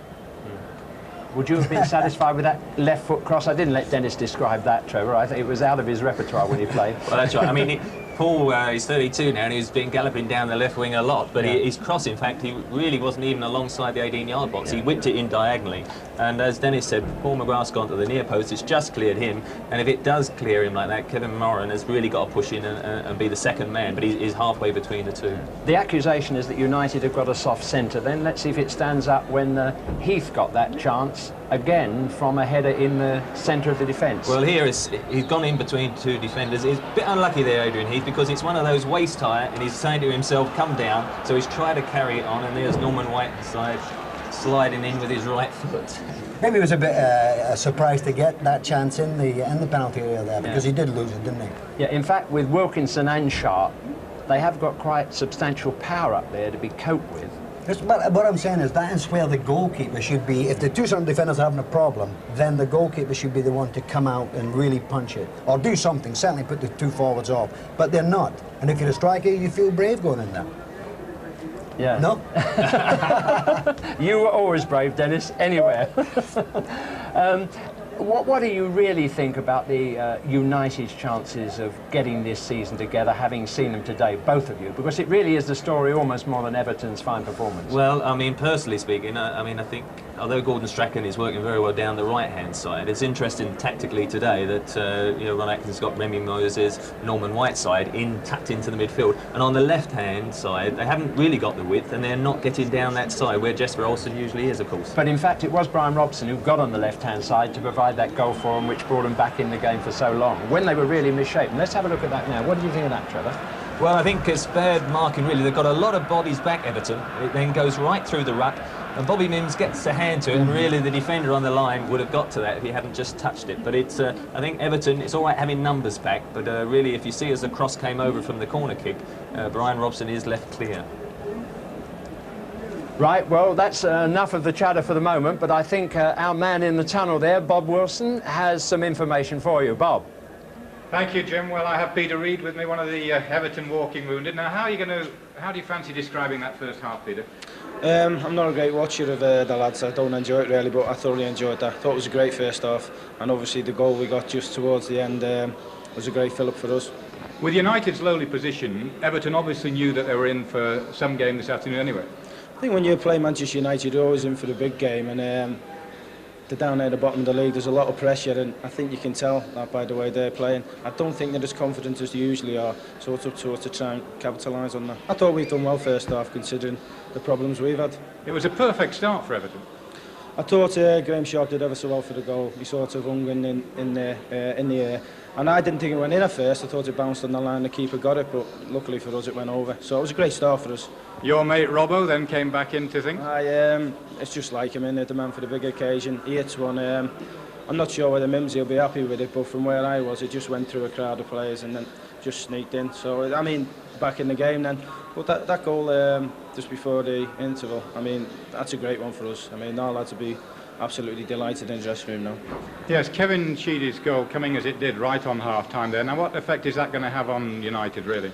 Would you have been satisfied with that left foot cross? I didn't let Dennis describe that, Trevor. I think it was out of his repertoire when he played. Well, that's right. I mean, Paul, he's 32 now, and he's been galloping down the left wing a lot, but his cross, in fact, he really wasn't even alongside the 18-yard box. He whipped it in diagonally, and as Dennis said, Paul McGrath's gone to the near post. It's just cleared him, and if it does clear him like that, Kevin Moran has really got to push in and be the second man, but he's halfway between the two. The accusation is that United have got a soft centre. Then let's see if it stands up when Heath got that chance again from a header in the centre of the defence. Well, here he's gone in between two defenders. He's a bit unlucky there, Adrian Heath, because it's one of those waist high, and he's saying to himself, come down. So he's tried to carry it on, and there's Norman Whiteside sliding in with his right foot. Maybe he was a bit surprised to get that chance in the penalty area there, because he did lose it, didn't he? Yeah, in fact, with Wilkinson and Sharp, they have got quite substantial power up there to be coped with. But what I'm saying is that is where the goalkeeper should be. If the two central defenders are having a problem, then the goalkeeper should be the one to come out and really punch it. Or do something, certainly put the two forwards off. But they're not. And if you're a striker, you feel brave going in there. Yeah. No? You were always brave, Dennis, anywhere. What do you really think about the United's chances of getting this season together, having seen them today, both of you? Because it really is the story almost more than Everton's fine performance. Well, I mean, personally speaking, I think although Gordon Strachan is working very well down the right-hand side, it's interesting tactically today that Ron Atkinson's got Remy Moses, Norman Whiteside tucked into the midfield, and on the left-hand side they haven't really got the width, and they're not getting down that side where Jesper Olsen usually is, of course. But in fact, it was Brian Robson who got on the left-hand side to provide that goal for them, which brought them back in the game for so long, when they were really misshapen. Let's have a look at that now. What did you think of that, Trevor? Well, I think it's bad marking, really. They've got a lot of bodies back, Everton. It then goes right through the ruck, and Bobby Mims gets a hand to it, and really the defender on the line would have got to that if he hadn't just touched it. But it's, I think Everton, it's all right having numbers back, but really if you see as the cross came over from the corner kick, Brian Robson is left clear. Right, well, that's enough of the chatter for the moment, but I think our man in the tunnel there, Bob Wilson, has some information for you. Bob. Thank you, Jim. Well, I have Peter Reid with me, one of the Everton walking wounded. Now, how do you fancy describing that first half, Peter? I'm not a great watcher of the lads. I don't enjoy it really, but I thoroughly enjoyed that. I thought it was a great first half, and obviously the goal we got just towards the end was a great fill-up for us. With United's lowly position, Everton obviously knew that they were in for some game this afternoon anyway. I think when you play Manchester United, you're always in for the big game, and they're down at the bottom of the league. There's a lot of pressure, and I think you can tell that by the way they're playing. I don't think they're as confident as they usually are, so it's up to us to try and capitalise on that. I thought we've done well first half, considering the problems we've had. It was a perfect start for Everton. I thought Graham Sharp did ever so well for the goal. He sort of hung in the air. And I didn't think it went in at first. I thought it bounced on the line, the keeper got it, but luckily for us it went over. So it was a great start for us. Your mate Robbo then came back into things? It's just like him, the man for the big occasion. He hits one. I'm not sure whether Mimsy will be happy with it, but from where I was, it just went through a crowd of players and then just sneaked in. So, I mean, back in the game then. But that goal just before the interval, I mean, that's a great one for us. I mean, our lads will be absolutely delighted in the dressing room now. Yes, Kevin Sheedy's goal coming as it did right on half-time there. Now, what effect is that going to have on United, really?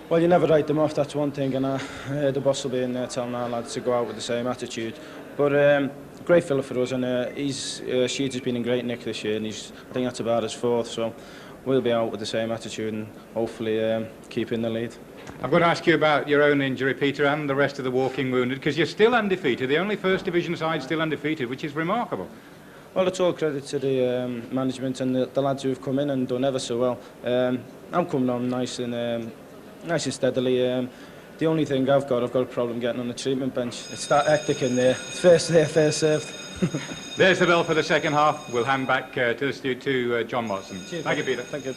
Well, you never write them off, that's one thing, and the boss will be in there telling our lads to go out with the same attitude. But great fella for us, and Sheeds has been in great nick this year, and I think that's about his fourth, so we'll be out with the same attitude and hopefully keep in the lead. I'm going to ask you about your own injury, Peter, and the rest of the walking wounded, because you're still undefeated, the only First Division side still undefeated, which is remarkable. Well, it's all credit to the management and the lads who have come in and done ever so well. I'm coming on nice and steadily. The only thing I've got a problem getting on the treatment bench. It's that hectic in there. It's first there, first served. There's the bell for the second half. We'll hand back to John Watson. Cheers, Thank you, Peter. Thank you.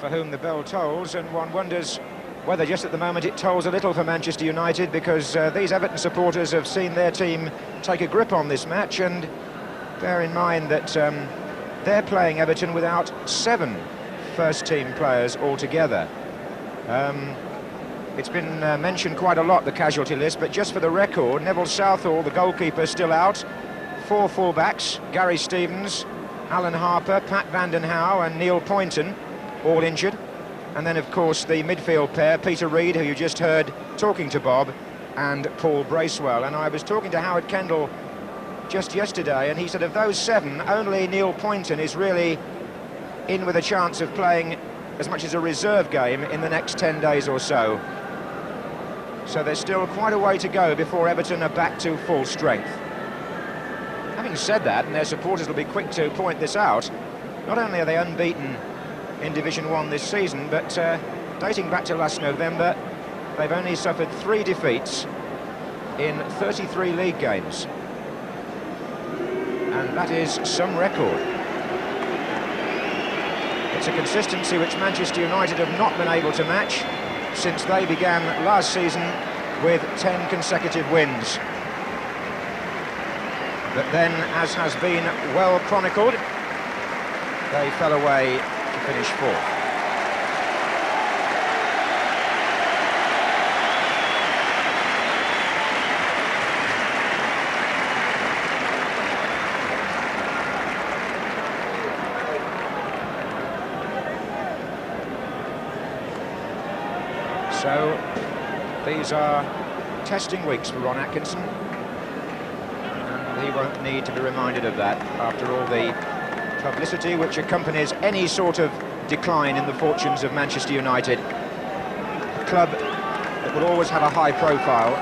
For whom the bell tolls, and one wonders whether just at the moment it tolls a little for Manchester United, because these Everton supporters have seen their team take a grip on this match, and bear in mind that they're playing Everton without 7 first-team players altogether. It's been mentioned quite a lot, the casualty list, but just for the record, Neville Southall, the goalkeeper, still out. 4 full-backs, Gary Stevens, Alan Harper, Pat Vanden Houwe and Neil Poynton, all injured. And then, of course, the midfield pair, Peter Reid, who you just heard talking to Bob, and Paul Bracewell. And I was talking to Howard Kendall just yesterday, and he said of those 7, only Neil Poynton is really in with a chance of playing as much as a reserve game in the next 10 days or so. So there's still quite a way to go before Everton are back to full strength. Having said that, and their supporters will be quick to point this out, not only are they unbeaten in Division 1 this season, but dating back to last November, they've only suffered 3 defeats in 33 league games. And that is some record. It's a consistency which Manchester United have not been able to match since they began last season with 10 consecutive wins. But then, as has been well chronicled, they fell away to finish 4th. So these are testing weeks for Ron Atkinson, and he won't need to be reminded of that after all the publicity which accompanies any sort of decline in the fortunes of Manchester United, a club that will always have a high profile,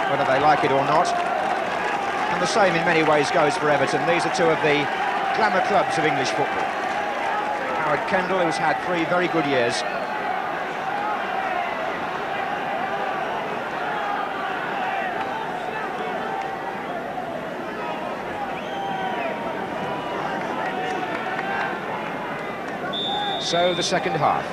whether they like it or not. And the same in many ways goes for Everton. These are 2 of the glamour clubs of English football. Howard Kendall, who's had 3 very good years, so the second half.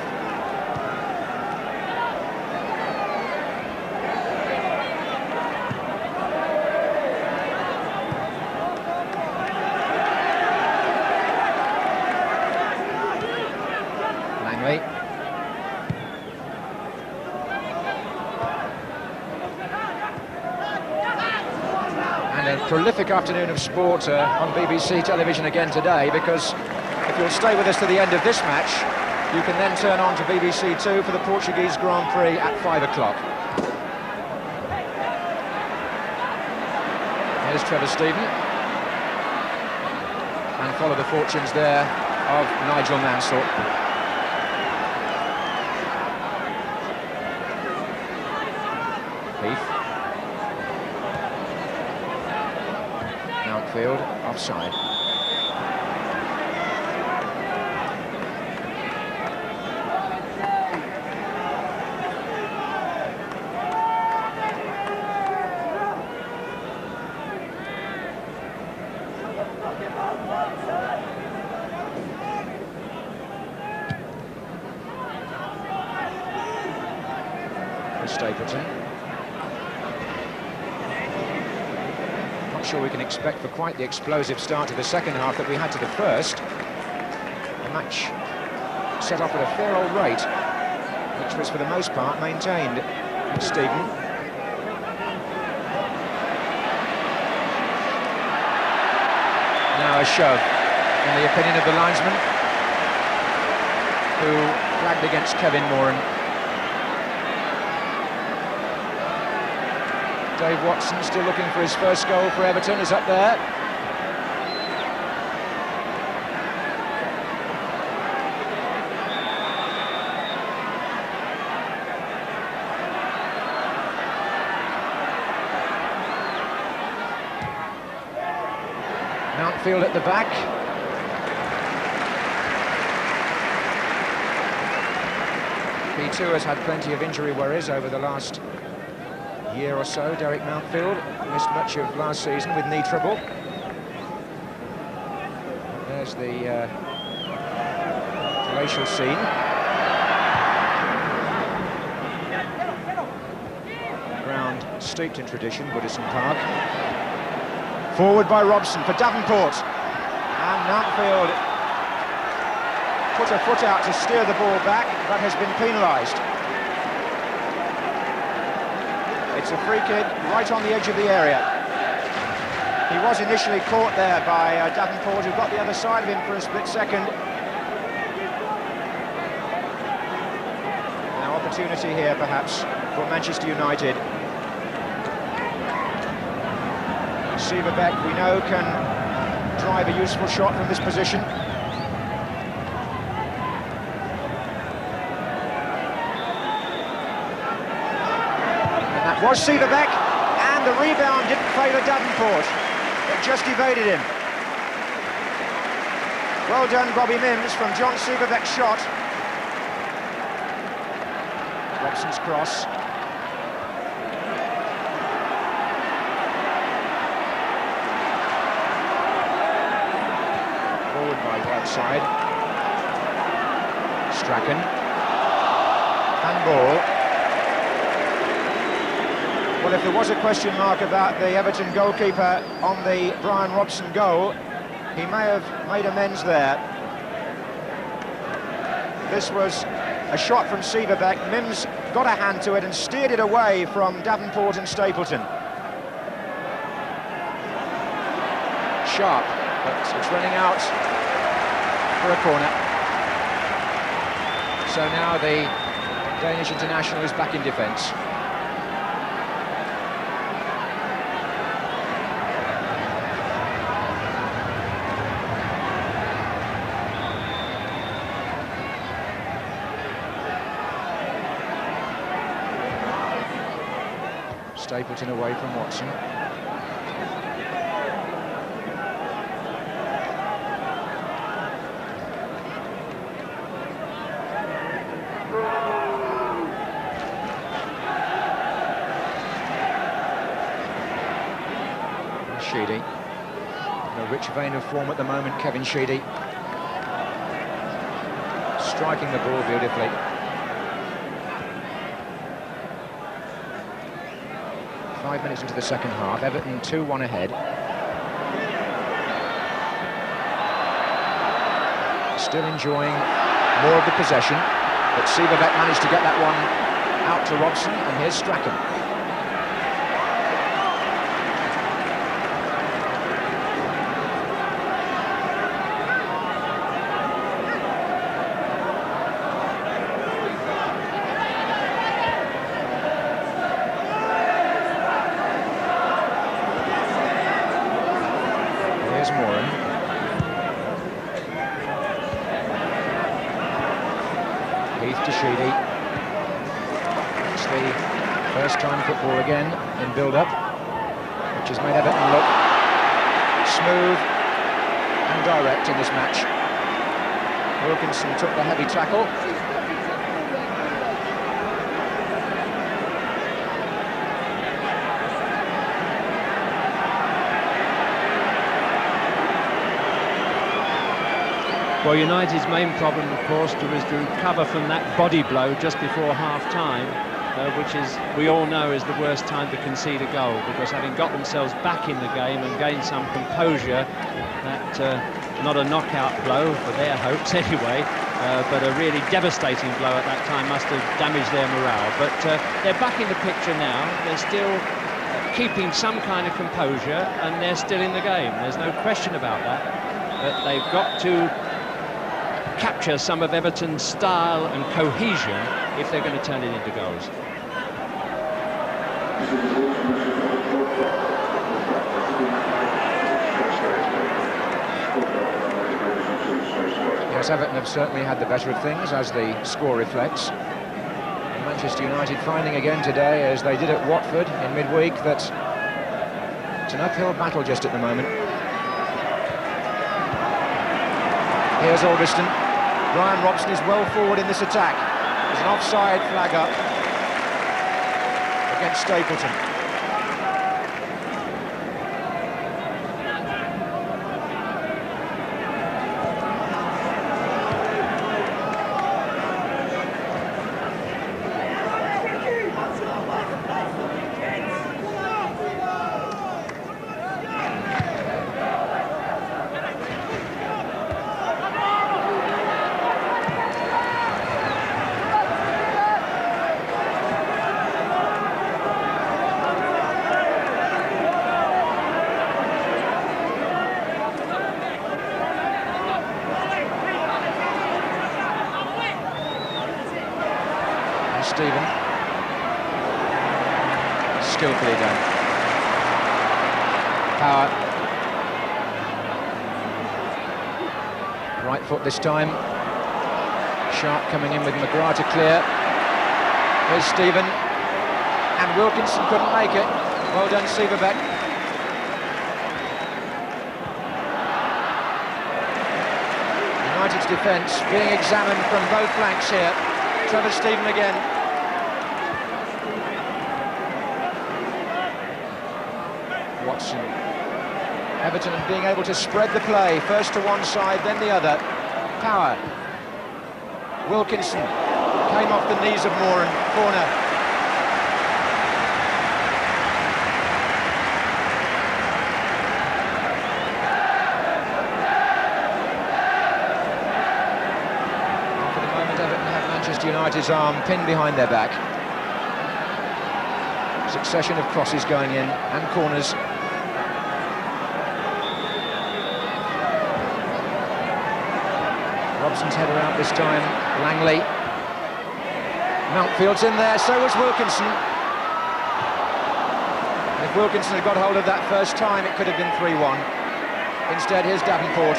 Langley. And a prolific afternoon of sport on BBC television again today, because if you'll stay with us to the end of this match, you can then turn on to BBC 2 for the Portuguese Grand Prix at 5 o'clock. Here's Trevor Steven. And follow the fortunes there of Nigel Mansell. Heath. Mountfield, offside. Stapleton. Not sure we can expect for quite the explosive start to the second half that we had to the first. The match set off at a fair old rate, which was for the most part maintained. Stephen. Now a shove, in the opinion of the linesman, who flagged against Kevin Moran. Dave Watson, still looking for his first goal for Everton, is up there. Mountfield at the back. He too has had plenty of injury worries over the last year or so. Derek Mountfield missed much of last season with knee trouble. There's the glacial scene. Ground steeped in tradition, Goodison Park. Forward by Robson for Davenport. And Mountfield put a foot out to steer the ball back, but has been penalised. It's a free kick right on the edge of the area. He was initially caught there by Davenport, who got the other side of him for a split second. Now opportunity here perhaps for Manchester United. Beck, we know, can drive a useful shot from this position. And that was Beck, and the rebound didn't favour Davenport. It just evaded him. Well done, Bobby Mims, from John Beck's shot. Robson's cross. Side. Strachan. Handball. Well, if there was a question mark about the Everton goalkeeper on the Brian Robson goal, he may have made amends there. This was a shot from Beck. Mims got a hand to it and steered it away from Davenport and Stapleton. Sharp, but it's running out for a corner. So now the Danish international is back in defence. Stapleton away from Watson. Sheedy. In a rich vein of form at the moment, Kevin Sheedy. Striking the ball beautifully. Five minutes into the second half, Everton 2-1 ahead. Still enjoying more of the possession, but Beck managed to get that one out to Robson, and here's Strachan. Football again in build-up, which has made Everton look smooth and direct in this match. Wilkinson took the heavy tackle. Well, United's main problem, of course, was to recover from that body blow just before half-time. Which is, we all know, is the worst time to concede a goal, because having got themselves back in the game and gained some composure, that not a knockout blow for their hopes anyway, but a really devastating blow at that time must have damaged their morale. But they're back in the picture now. They're still keeping some kind of composure, and they're still in the game. There's no question about that. But they've got to capture some of Everton's style and cohesion if they're going to turn it into goals. Yes, Everton have certainly had the better of things, as the score reflects. And Manchester United finding again today, as they did at Watford in midweek, that it's an uphill battle just at the moment. Here's Augustin. Brian Robson is well forward in this attack. There's an offside flag up against Stapleton. Stephen. Skillfully done. Power. Right foot this time. Sharp coming in with McGrath to clear. Here's Stephen. And Wilkinson couldn't make it. Well done, Sieverbeck. United's defence being examined from both flanks here. Trevor Stephen again. Watson. Everton being able to spread the play, first to one side, then the other. Power. Wilkinson came off the knees of Moran. Corner. For the moment, Everton have Manchester United's arm pinned behind their back. Succession of crosses going in and corners. Robson's header out this time. Langley. Mountfield's in there, so was Wilkinson. And if Wilkinson had got hold of that first time, it could have been 3-1. Instead, here's Davenport.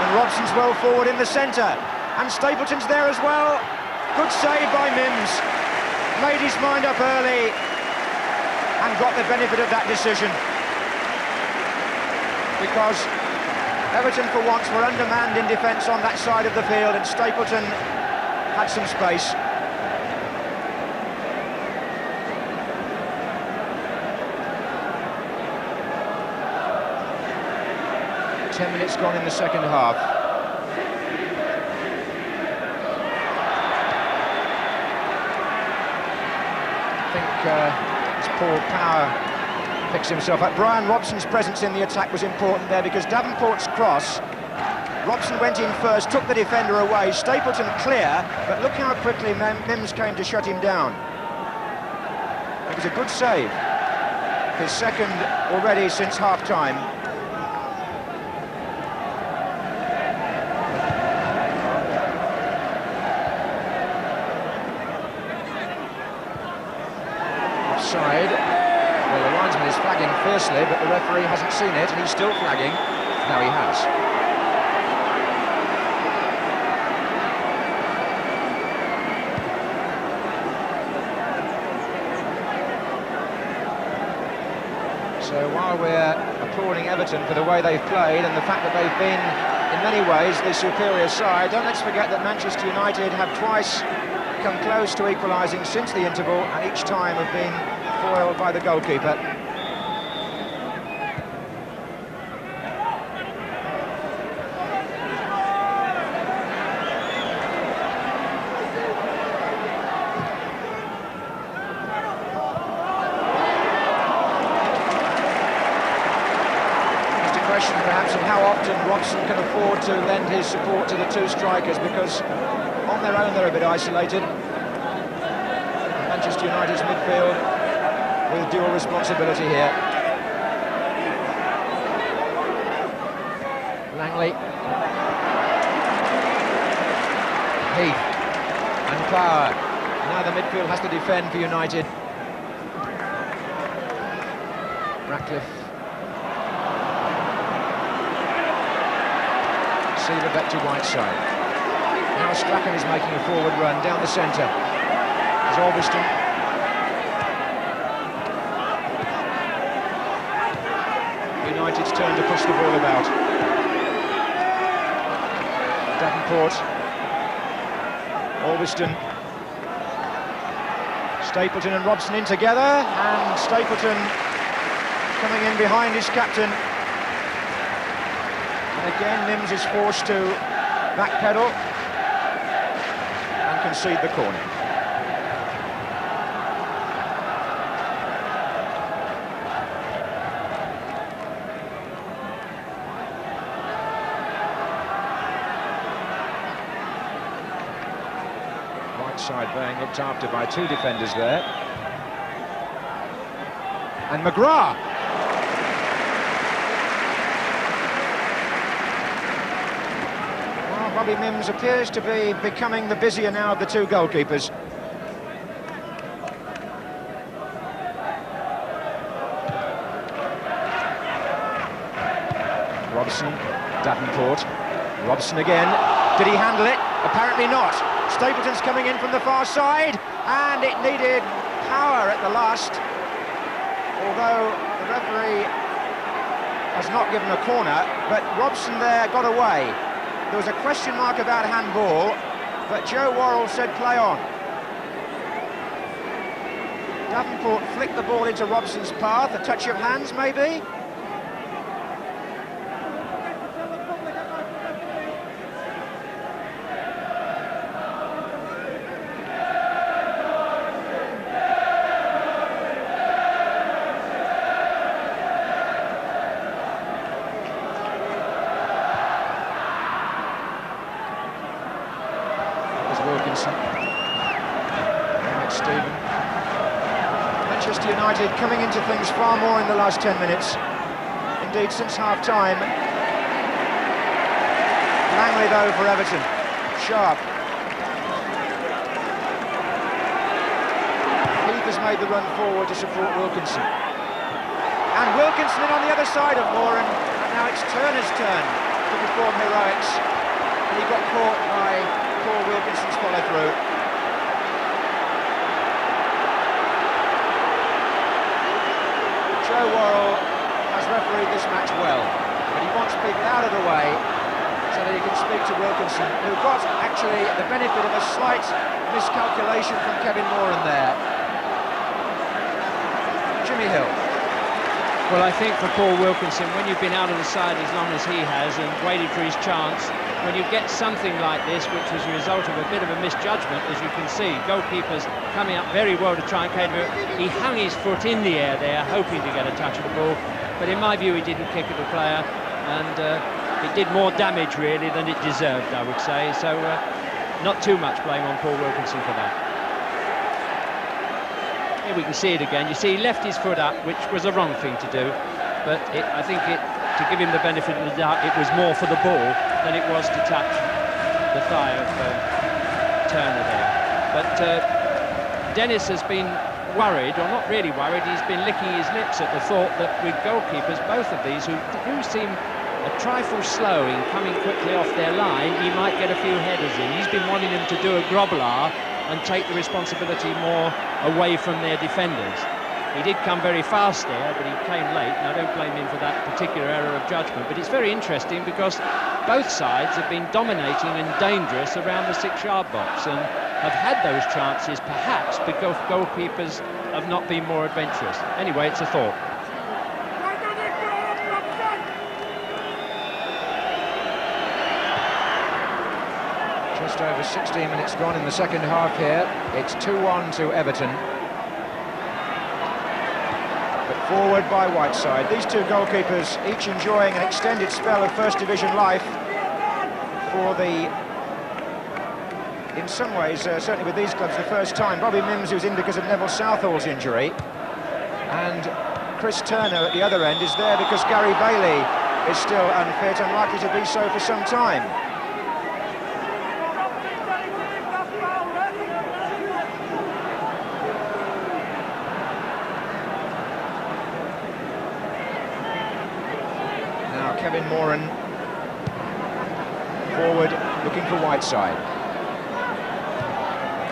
And Robson's well forward in the centre. And Stapleton's there as well. Good save by Mims. Made his mind up early and got the benefit of that decision, because Everton for once were undermanned in defence on that side of the field, and Stapleton had some space. Ten minutes gone in the second half. I think Paul Power picks himself up. Brian Robson's presence in the attack was important there, because Davenport's cross, Robson went in first, took the defender away, Stapleton clear, but look how quickly Mims came to shut him down. It was a good save, his second already since half-time. Offside. Well, the linesman is flagging fiercely, but the referee hasn't seen it, and he's still flagging. Now he has. So while we're applauding Everton for the way they've played and the fact that they've been, in many ways, the superior side, don't let's forget that Manchester United have twice come close to equalising since the interval, and each time have been foiled by the goalkeeper. Everton, Robson can afford to lend his support to the two strikers because on their own they're a bit isolated. Manchester United's midfield with dual responsibility here. Langley. Heath. And Power. Now the midfield has to defend for United. Ratcliffe. Seaver back to Whiteside. Now Strachan is making a forward run down the centre. There's Albiston. United's turn to push the ball about. Davenport. Albiston. Stapleton and Robson in together, and Stapleton coming in behind his captain. And again, Mims is forced to backpedal and concede the corner. Whiteside being looked after by two defenders there. And McGrath. Well, Bobby Mims appears to be becoming the busier now of the two goalkeepers. Robson, Davenport, Robson again. Did he handle it? Apparently not. Stapleton's coming in from the far side, and it needed power at the last. Although the referee has not given a corner, but Robson there got away. There was a question mark about handball, but Joe Worrell said play on. Davenport flicked the ball into Robson's path, a touch of hands maybe? Manchester United coming into things far more in the last 10 minutes. Indeed, since half-time. Langley, though, for Everton. Sharp. Heath has made the run forward to support Wilkinson. And Wilkinson in on the other side of Moran. And now it's Turner's turn to perform heroics. And he got caught by Paul Wilkinson's follow-through. Joe Worrell has refereed this match well, but he wants people out of the way so that he can speak to Wilkinson, who got actually the benefit of a slight miscalculation from Kevin Moran there. Jimmy Hill. Well, I think for Paul Wilkinson, when you've been out of the side as long as he has and waited for his chance, when you get something like this, which was a result of a bit of a misjudgment, as you can see, goalkeepers coming up very well to try and cater it. He hung his foot in the air there, hoping to get a touch of the ball, but in my view, he didn't kick at the player, and it did more damage, really, than it deserved, I would say. So, not too much blame on Paul Wilkinson for that. Here we can see it again. You see, he left his foot up, which was a wrong thing to do, but I think to give him the benefit of the doubt, it was more for the ball than it was to touch the thigh of Turner there. But Dennis has been worried, or not really worried, he's been licking his lips at the thought that with goalkeepers, both of these, who seem a trifle slow in coming quickly off their line, he might get a few headers in. He's been wanting them to do a grobbler and take the responsibility more away from their defenders. He did come very fast there, but he came late, and I don't blame him for that particular error of judgment. But it's very interesting because both sides have been dominating and dangerous around the 6-yard box and have had those chances, perhaps because goalkeepers have not been more adventurous. Anyway, it's a thought. Just over 16 minutes gone in the second half here. It's 2-1 to Everton. But Forward by Whiteside. These two goalkeepers each enjoying an extended spell of First Division life for the, in some ways, certainly with these clubs, the first time. Bobby Mims, who's in because of Neville Southall's injury, and Chris Turner at the other end is there because Gary Bailey is still unfit and likely to be so for some time. Now Kevin Moran forward, looking for Whiteside.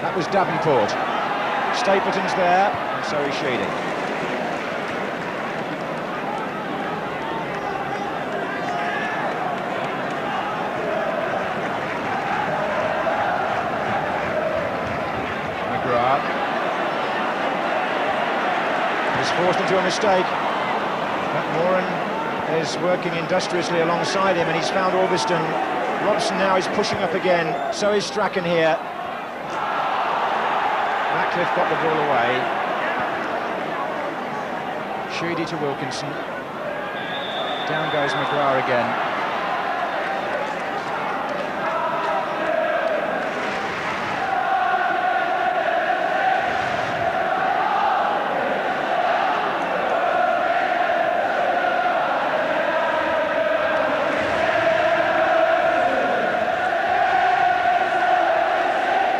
That was Davenport. Stapleton's there, and so is Sheedy. McGrath is forced into a mistake. But Moran is working industriously alongside him, and he's found Orbiston. Robson now is pushing up again, so is Strachan here. Ratcliffe got the ball away. Sheedy to Wilkinson. Down goes McGrath again.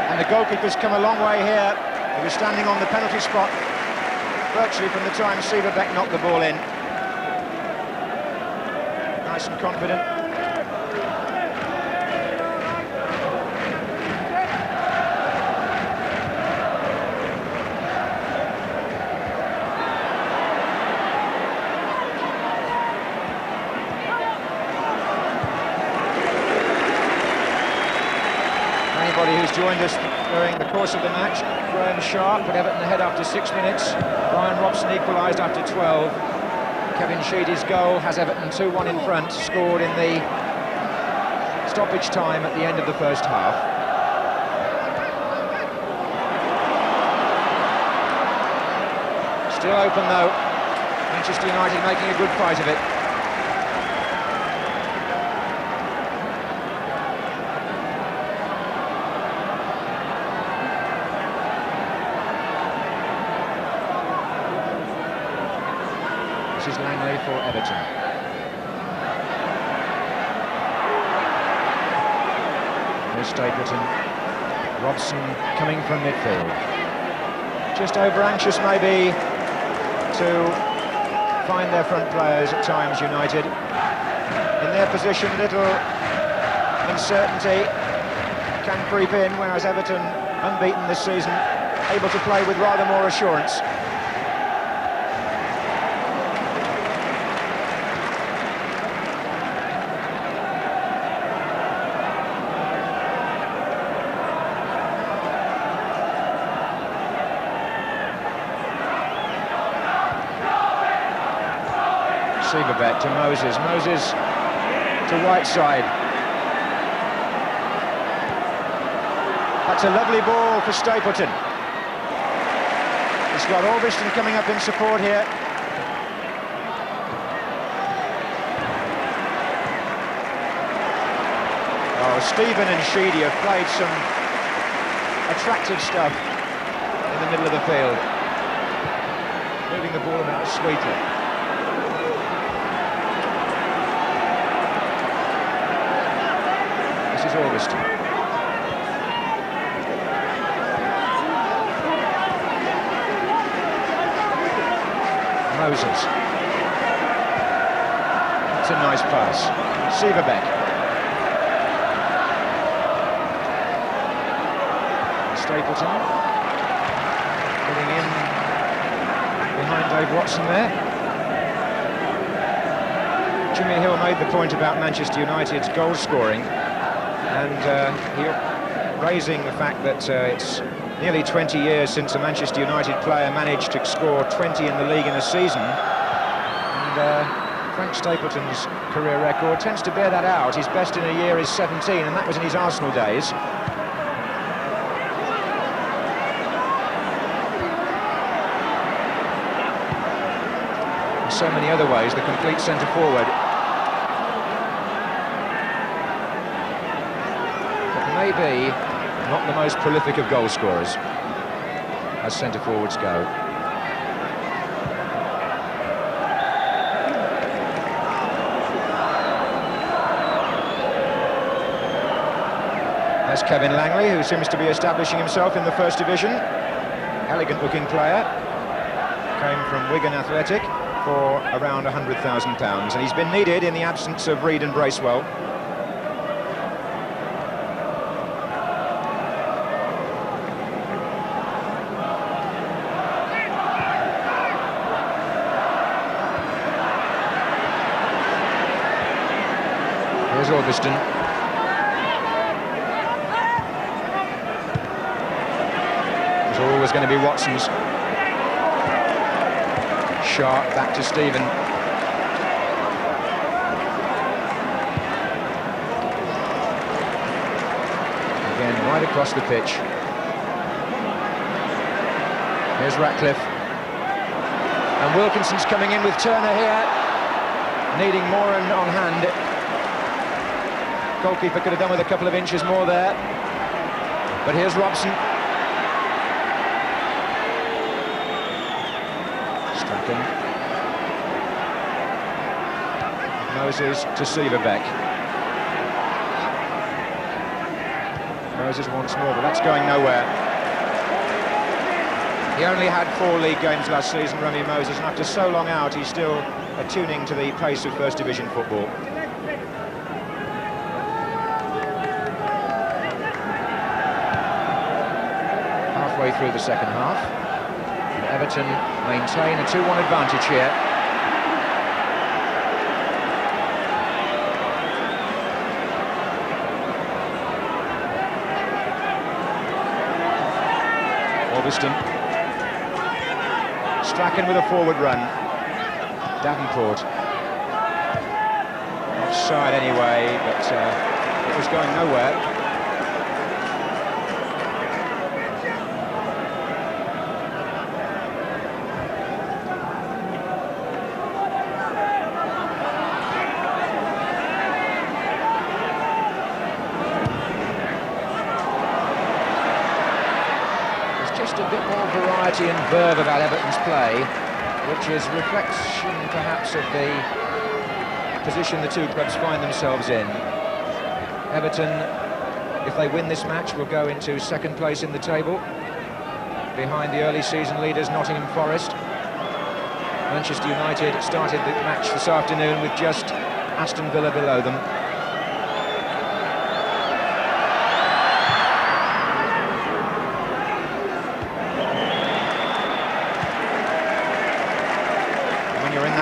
And the goalkeeper's come a long way here. He was standing on the penalty spot virtually from the time Sieverbeck knocked the ball in. Nice and confident. Anybody who's joined us during the course of the match, Graham Sharp put Everton ahead after 6 minutes. Brian Robson equalised after 12. Kevin Sheedy's goal has Everton 2-1 in front, scored in the stoppage time at the end of the first half. Still open though. Manchester United making a good fight of it. This is Langley for Everton. There's Stapleton. Robson coming from midfield. Just over anxious maybe to find their front players at times, United. In their position, little uncertainty can creep in, whereas Everton, unbeaten this season, able to play with rather more assurance. Sieverbeck to Moses, Moses to Whiteside. That's a lovely ball for Stapleton. He's got Orbiston coming up in support here. Oh, Stephen and Sheedy have played some attractive stuff in the middle of the field. Moving the ball about sweetly. This is Orbiston. Moses. That's a nice pass. Sieverbeck. Stapleton. Getting in behind Dave Watson there. Jimmy Hill made the point about Manchester United's goal scoring, and raising the fact that it's nearly 20 years since a Manchester United player managed to score 20 in the league in a season, and Frank Stapleton's career record tends to bear that out. His best in a year is 17, and that was in his Arsenal days. so many other ways, the complete centre-forward. But maybe not the most prolific of goal scorers, as centre-forwards go. That's Kevin Langley, who seems to be establishing himself in the First Division. Elegant-looking player. Came from Wigan Athletic for around £100,000, and he's been needed in the absence of Reid and Bracewell. Here's Augustin. It's always going to be Watson's. Sharp back to Stephen. Again, right across the pitch. Here's Ratcliffe. And Wilkinson's coming in with Turner here, needing Moran on hand. Goalkeeper could have done with a couple of inches more there. But here's Robson. Strachan. Moses to Severbeck. Moses once more, but that's going nowhere. He only had 4 league games last season, Remy Moses, and after so long out, he's still attuning to the pace of First Division football. Halfway through the second half, and Everton maintain a 2-1 advantage here. Augustin. Strachan with a forward run. Davenport. Offside anyway, but it was going nowhere. A bit more variety and verve about Everton's play, which is reflection perhaps of the position the two clubs find themselves in. Everton, if they win this match, will go into second place in the table, behind the early season leaders Nottingham Forest. Manchester United started the match this afternoon with just Aston Villa below them.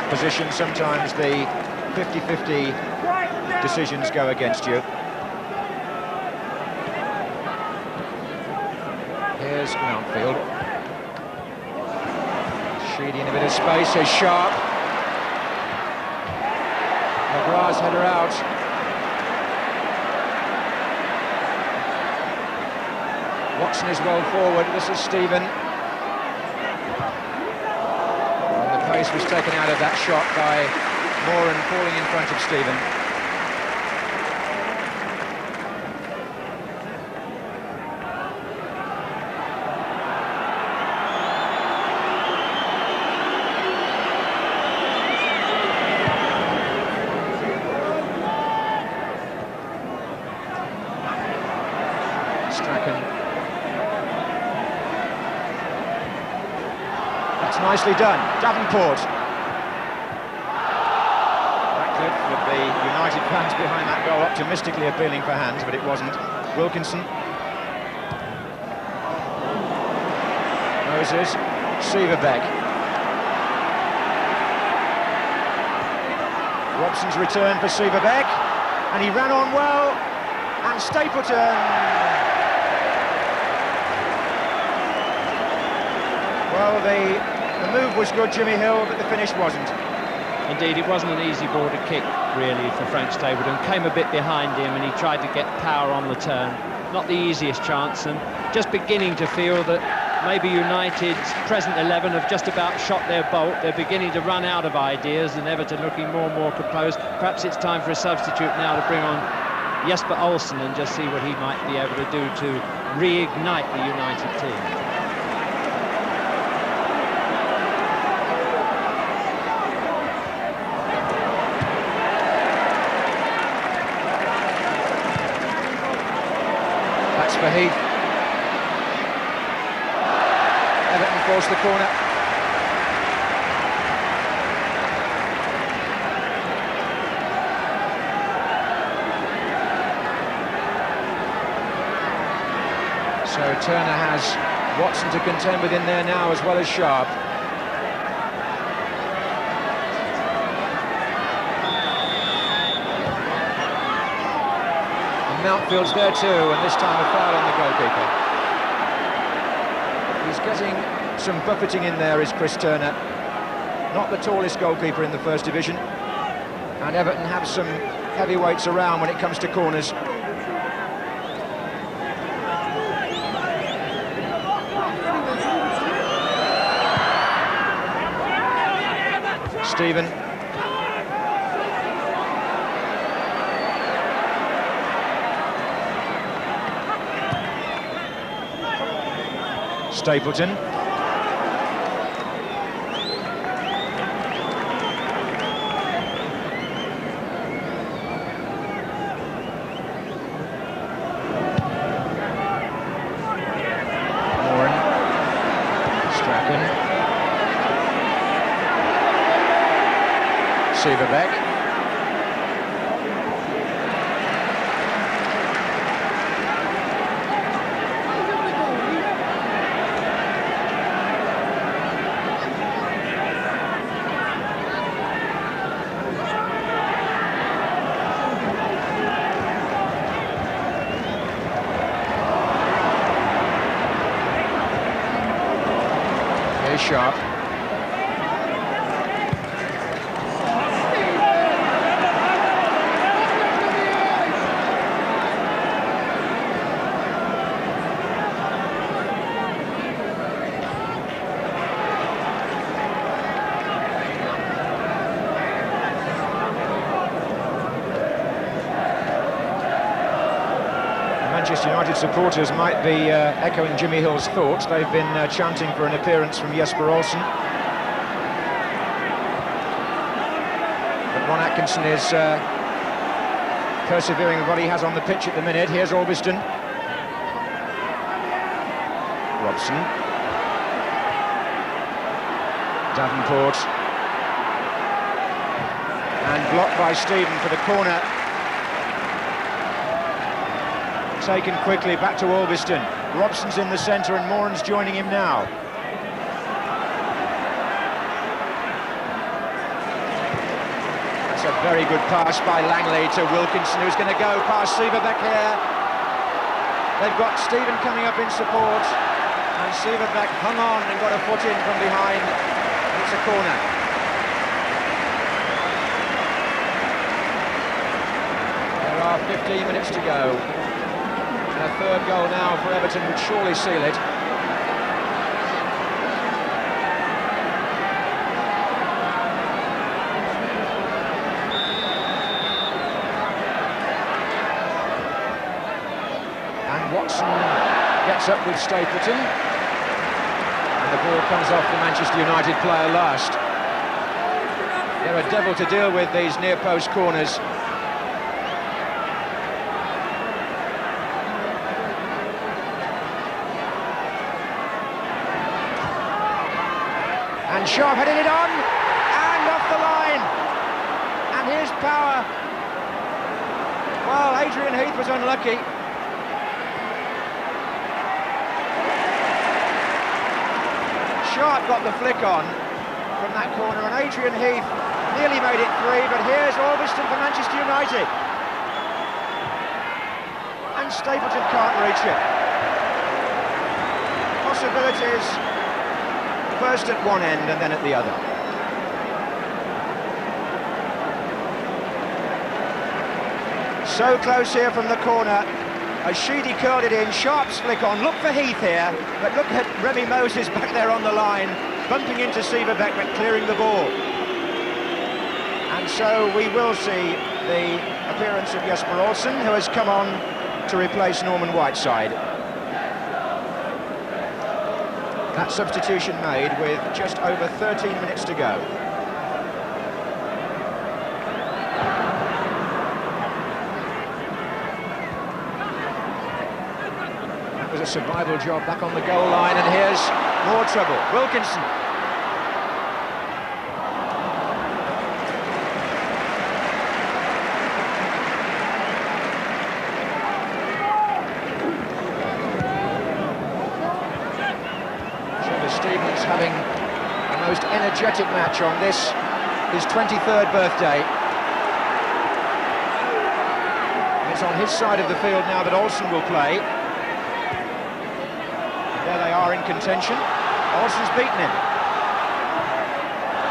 Position, sometimes the 50-50 decisions go against you. Here's Mountfield. Sheedy in a bit of space, is sharp. McGrath's header out. Watson is well forward, this is Stephen. Pace was taken out of that shot by Moran falling in front of Stephen. Strachan. That's nicely done. Davenport. Ratcliffe with the United fans behind that goal, optimistically appealing for hands, but it wasn't. Wilkinson. Moses. Severbeck. Robson's return for Severbeck, and he ran on well, and Stapleton. Well, the move was good, Jimmy Hill, but the finish wasn't. Indeed, it wasn't an easy ball to kick, really, for Frank Stapleton. Came a bit behind him, and he tried to get power on the turn. Not the easiest chance, and just beginning to feel that maybe United's present 11 have just about shot their bolt. They're beginning to run out of ideas, and Everton looking more and more composed. Perhaps it's time for a substitute now to bring on Jesper Olsen and just see what he might be able to do to reignite the United team. That's for Heath. Everton force the corner. So Turner has Watson to contend with in there now, as well as Sharp. Mountfield's there too, and this time a foul on the goalkeeper. He's getting some buffeting in there, is Chris Turner. Not the tallest goalkeeper in the First Division. And Everton have some heavyweights around when it comes to corners. Stephen. Stapleton. Moran. Strachan. Severbeck. Sharp. Manchester United supporters might be echoing Jimmy Hill's thoughts. They've been chanting for an appearance from Jesper Olsen. But Ron Atkinson is persevering with what he has on the pitch at the minute. Here's Orbiston. Robson. Davenport. And blocked by Stephen for the corner. Taken quickly back to Orbiston. Robson's in the centre and Moran's joining him now. That's a very good pass by Langley to Wilkinson, who's going to go past Severbeck here. They've got Stephen coming up in support, and Severbeck hung on and got a foot in from behind. It's a corner. There are 15 minutes to go. And a third goal now for Everton would surely seal it. And Watson gets up with Stapleton. And the ball comes off the Manchester United player last. They're a devil to deal with, these near-post corners. And Sharp headed it on, and off the line. And here's Power. Well, Adrian Heath was unlucky. Sharp got the flick on from that corner, and Adrian Heath nearly made it free, but here's Orbiston for Manchester United. And Stapleton can't reach it. Possibilities. First at one end and then at the other. So close here from the corner. as Sheedy curled it in, Sharp's flick on. Look for Heath here, but look at Remy Moses back there on the line, bumping into Sieverbeck but clearing the ball. And so we will see the appearance of Jesper Olsen, who has come on to replace Norman Whiteside. That substitution made with just over 13 minutes to go. That was a survival job back on the goal line, and here's more trouble. Wilkinson. Stevens having the most energetic match on this, his 23rd birthday. It's on his side of the field now that Olsen will play. There they are in contention. Olsen's beaten him.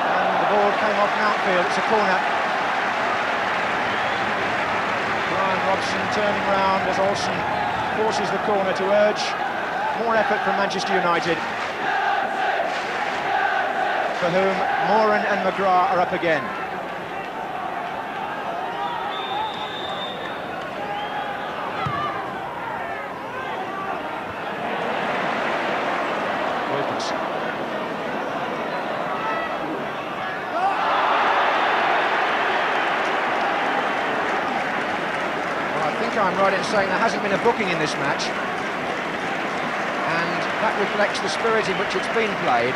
And the ball came off Mountfield, it's a corner. Brian Robson turning round as Olsen forces the corner to urge more effort from Manchester United, for whom Moran and McGrath are up again. Wilkinson. Well, I think I'm right in saying there hasn't been a booking in this match, and that reflects the spirit in which it's been played.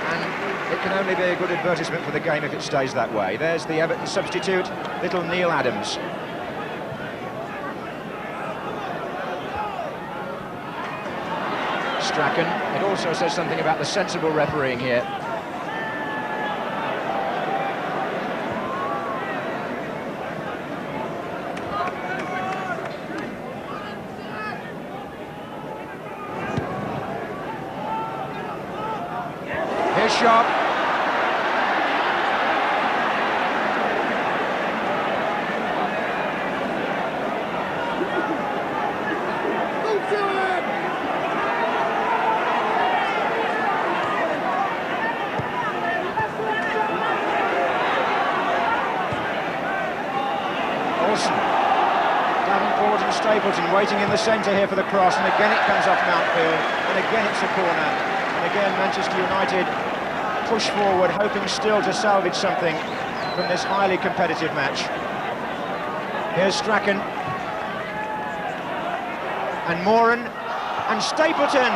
And it can only be a good advertisement for the game if it stays that way. There's the Everton substitute, little Neil Adams. Strachan. It also says something about the sensible refereeing here. Sharp. Olsen. Davenport and Stapleton waiting in the centre here for the cross, and again it comes off Mountfield, and again it's a corner, and again Manchester United push forward, hoping still to salvage something from this highly competitive match. Here's Strachan. And Moran. And Stapleton!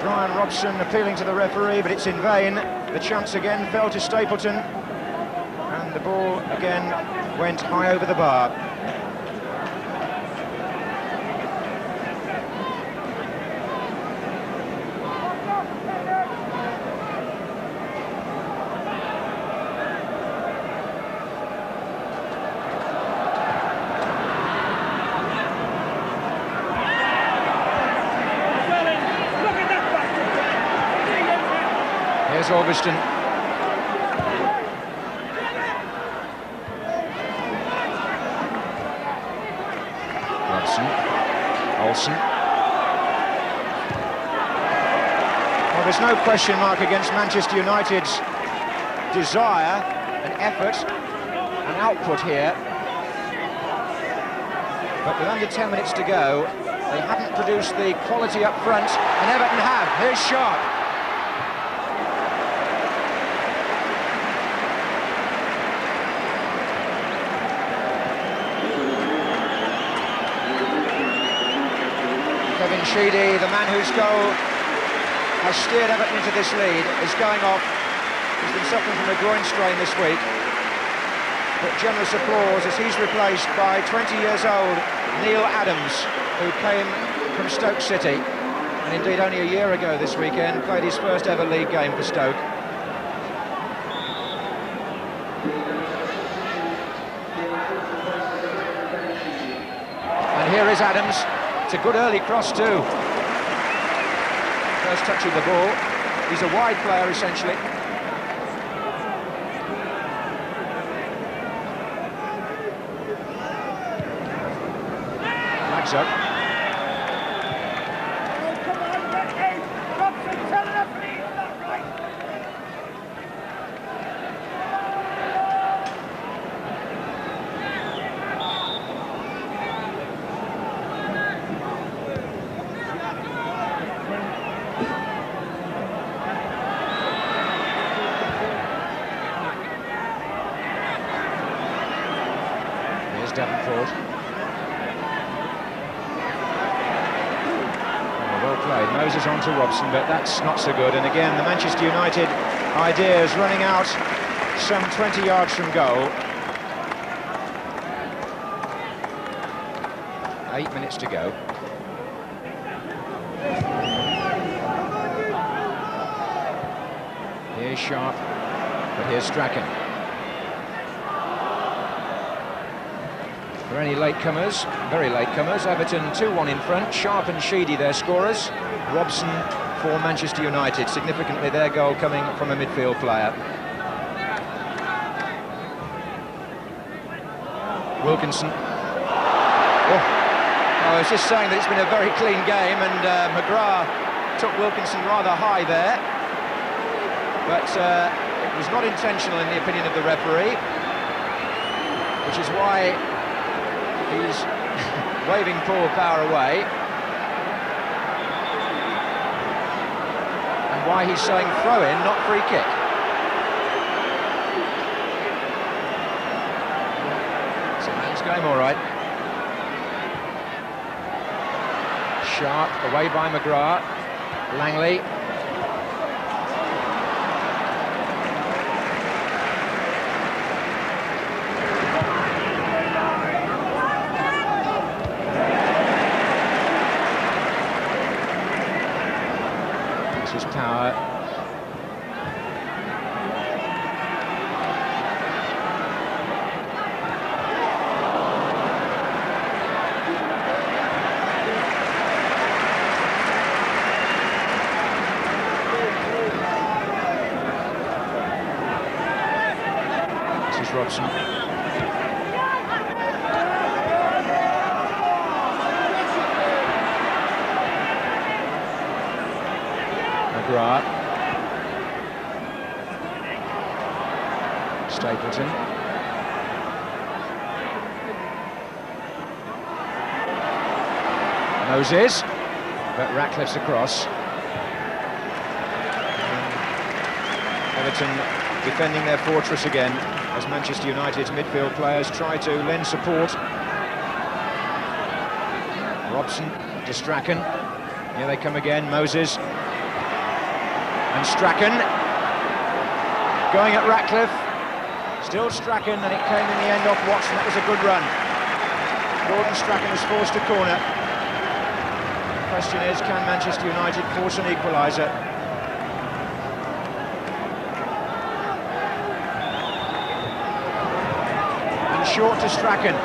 Brian Robson appealing to the referee, but it's in vain. The chance again fell to Stapleton. And the ball again went high over the bar. Here's Augustin. Robson. Olsen. Well, there's no question mark against Manchester United's desire and effort and output here. But with under 10 minutes to go, they haven't produced the quality up front, and Everton have. Here's Sharp. Kevin Sheedy, the man whose goal has steered Everton into this lead, is going off. He's been suffering from a groin strain this week. But generous applause as he's replaced by 20 years old Neil Adams, who came from Stoke City, and indeed only a year ago this weekend played his first ever league game for Stoke. And here is Adams. It's a good early cross too. First touch of the ball. He's a wide player essentially. flags up. Davenport. Oh, well played. Moses on to Robson, but that's not so good. And again, the Manchester United idea is running out some 20 yards from goal. 8 minutes to go. Here's Sharp, but here's Strachan. For any latecomers, very latecomers, Everton 2-1 in front. Sharp and Sheedy their scorers. Robson for Manchester United, significantly their goal coming from a midfield player. Wilkinson. Oh, I was just saying that it's been a very clean game, and McGrath took Wilkinson rather high there. But it was not intentional in the opinion of the referee, which is why he's waving Paul Power away, and why he's saying throw-in, not free kick. It's a man's game, all right. Sharp away by McGrath. Langley. Power. This is Robson. McGrath. Stapleton. Moses, but Ratcliffe's across. Everton defending their fortress again as Manchester United's midfield players try to lend support. Robson to Strachan. Here they come again, Moses. And Strachan going at Ratcliffe. Still Strachan, and it came in the end off Watson. That was a good run. Gordon Strachan has forced a corner. The question is, can Manchester United force an equaliser? And short to Strachan.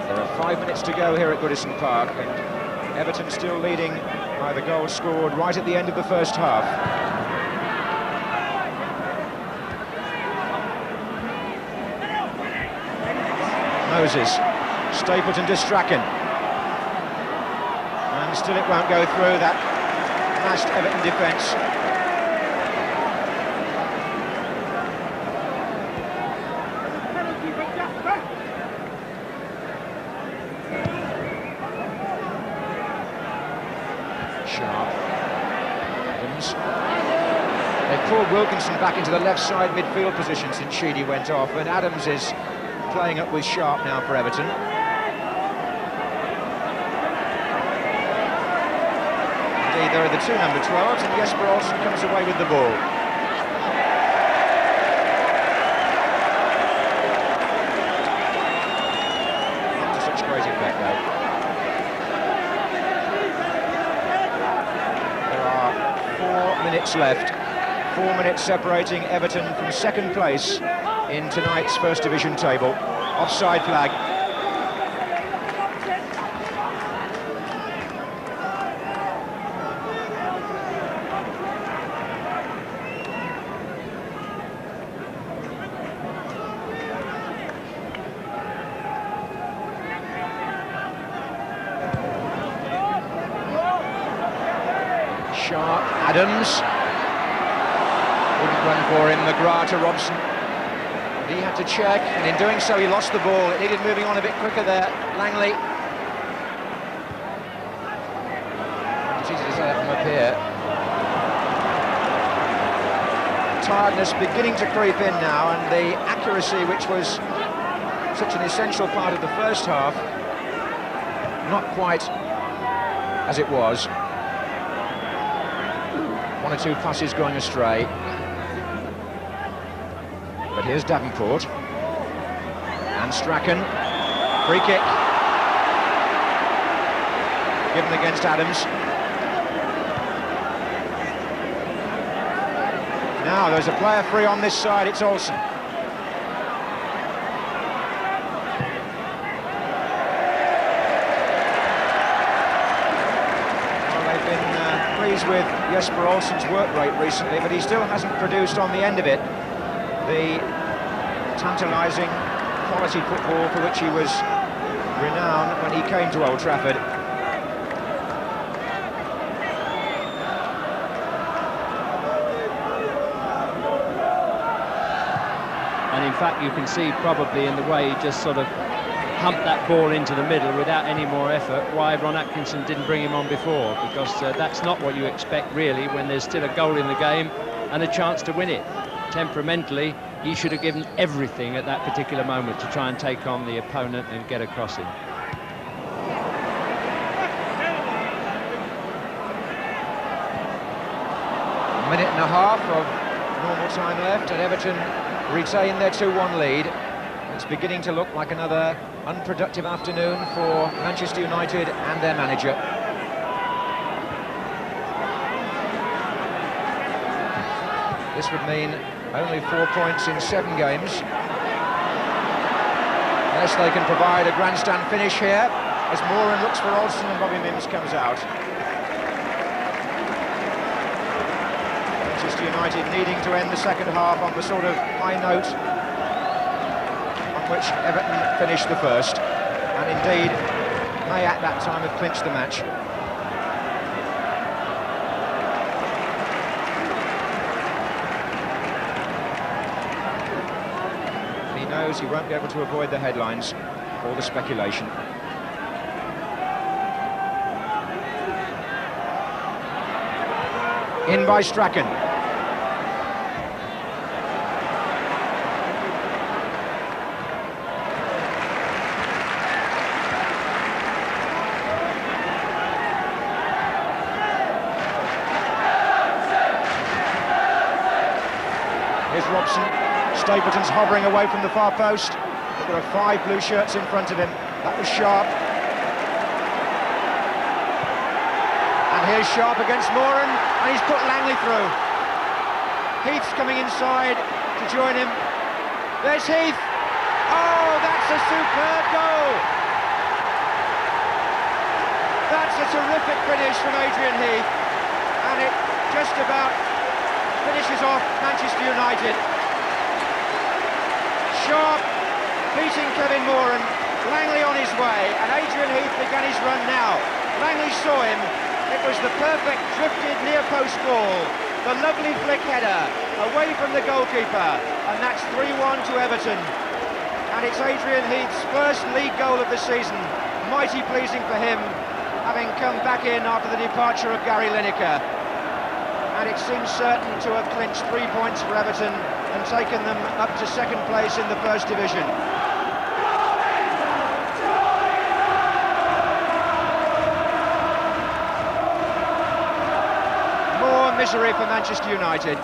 There are 5 minutes to go here at Goodison Park, and Everton still leading by the goal scored right at the end of the first half. Moses, Stapleton to Strachan, and still it won't go through that mashed Everton defence. Sharp, Adams. They've pulled Wilkinson back into the left side midfield position since Sheedy went off, and Adams is playing up with Sharp now for Everton. Indeed, there are the two number 12s, and Jesper Olsen comes away with the ball. Not to such great effect, though. There are 4 minutes left. 4 minutes separating Everton from second place in tonight's First Division table. Offside flag. Sharp, Adams. Wouldn't run for him, McGrath to Robson. He had to check, and in doing so he lost the ball. It needed moving on a bit quicker there. Langley. It's easy to say that from up here. Tiredness beginning to creep in now, and the accuracy, which was such an essential part of the first half, not quite as it was. One or two passes going astray. But here's Davenport. And Strachan. Free kick. Given against Adams. Now there's a player free on this side, it's Olsen. Pleased with Jesper Olsen's work rate recently, but he still hasn't produced on the end of it the tantalising quality football for which he was renowned when he came to Old Trafford. And in fact you can see probably in the way he just sort of humped that ball into the middle without any more effort, why Ron Atkinson didn't bring him on before, because that's not what you expect really when there's still a goal in the game and a chance to win it. Temperamentally, he should have given everything at that particular moment to try and take on the opponent and get across him. A minute and a half of normal time left, and Everton retain their 2-1 lead. It's beginning to look like another unproductive afternoon for Manchester United and their manager. This would mean only 4 points in 7 games. Unless they can provide a grandstand finish here, as Moran looks for Olsen and Bobby Mims comes out. Manchester United needing to end the second half on the sort of high note which Everton finished the first, and indeed may at that time have clinched the match. He knows he won't be able to avoid the headlines or the speculation. In by Strachan. Robson. Stapleton's hovering away from the far post. There are 5 blue shirts in front of him. That was Sharp. And here's Sharp against Moran, and he's put Langley through. Heath's coming inside to join him. There's Heath. Oh, that's a superb goal. That's a terrific finish from Adrian Heath, and it just about finishes off Manchester United. Sharp beating Kevin Moran, Langley on his way, and Adrian Heath began his run now. Langley saw him, it was the perfect drifted near post ball, the lovely flick header away from the goalkeeper, and that's 3-1 to Everton. And it's Adrian Heath's first league goal of the season, mighty pleasing for him, having come back in after the departure of Gary Lineker. And it seems certain to have clinched 3 points for Everton and taken them up to second place in the First Division. More misery for Manchester United.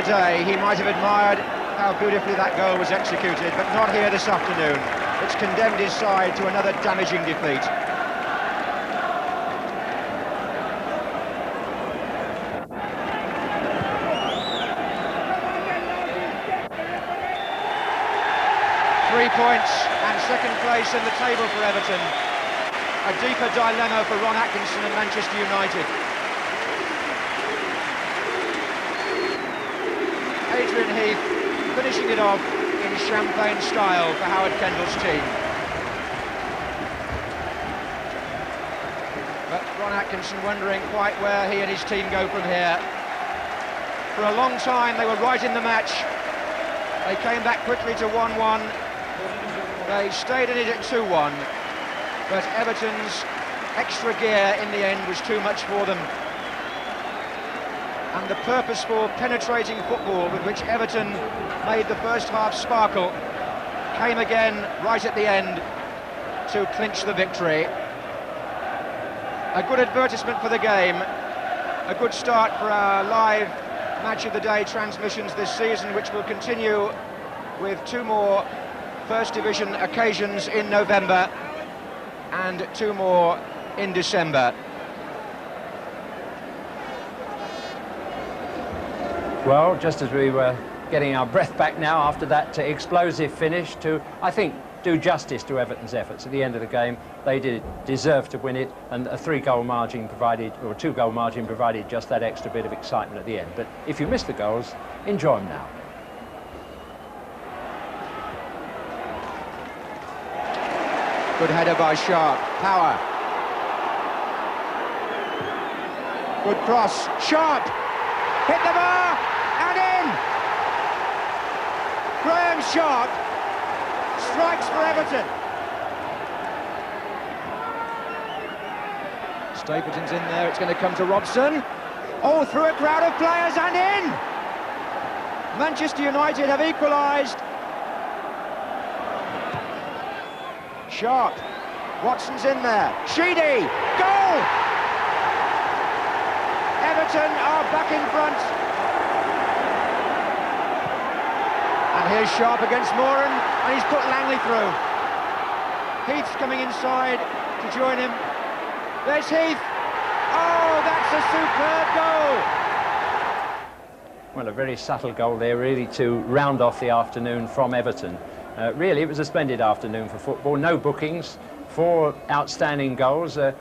Day, he might have admired how beautifully that goal was executed, but not here this afternoon. It's condemned his side to another damaging defeat. Three points and second place in the table for Everton. a deeper dilemma for Ron Atkinson and Manchester United. Adrian Heath finishing it off in champagne style for Howard Kendall's team. But Ron Atkinson wondering quite where he and his team go from here. For a long time they were right in the match. They came back quickly to 1-1. They stayed in it at 2-1. But Everton's extra gear in the end was too much for them. And the purposeful, penetrating football with which Everton made the first half sparkle came again right at the end to clinch the victory. A good advertisement for the game, a good start for our live match of the day transmissions this season, which will continue with 2 more First Division occasions in November and 2 more in December. Well, just as we were getting our breath back now after that explosive finish, to, I think, do justice to Everton's efforts at the end of the game. They did deserve to win it, and a 3-goal margin provided, or a 2-goal margin provided just that extra bit of excitement at the end. But if you missed the goals, enjoy them now. Good header by Sharp. Power. Good cross. Sharp. Hit the bar and in. Graham Sharp strikes for Everton. Stapleton's in there. It's going to come to Robson. Oh, through a crowd of players and in. Manchester United have equalised. Sharp. Watson's in there. Sheedy. Goal! Everton are back in front. And here's Sharp against Moran, and he's put Langley through. Heath's coming inside to join him. There's Heath. Oh, that's a superb goal. Well, a very subtle goal there, really, to round off the afternoon from Everton. Really, it was a splendid afternoon for football. No bookings, 4 outstanding goals, a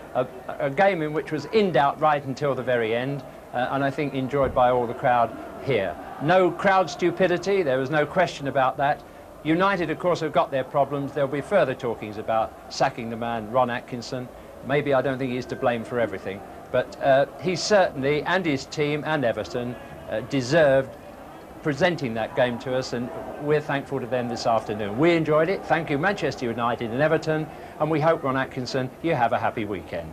game in which was in doubt right until the very end, and I think enjoyed by all the crowd here. No crowd stupidity, there was no question about that. United, of course, have got their problems. There'll be further talkings about sacking the man, Ron Atkinson. Maybe I don't think he's to blame for everything, but he certainly, and his team and Everton, deserved presenting that game to us, and we're thankful to them this afternoon. We enjoyed it. Thank you, Manchester United and Everton, and we hope, Ron Atkinson, you have a happy weekend.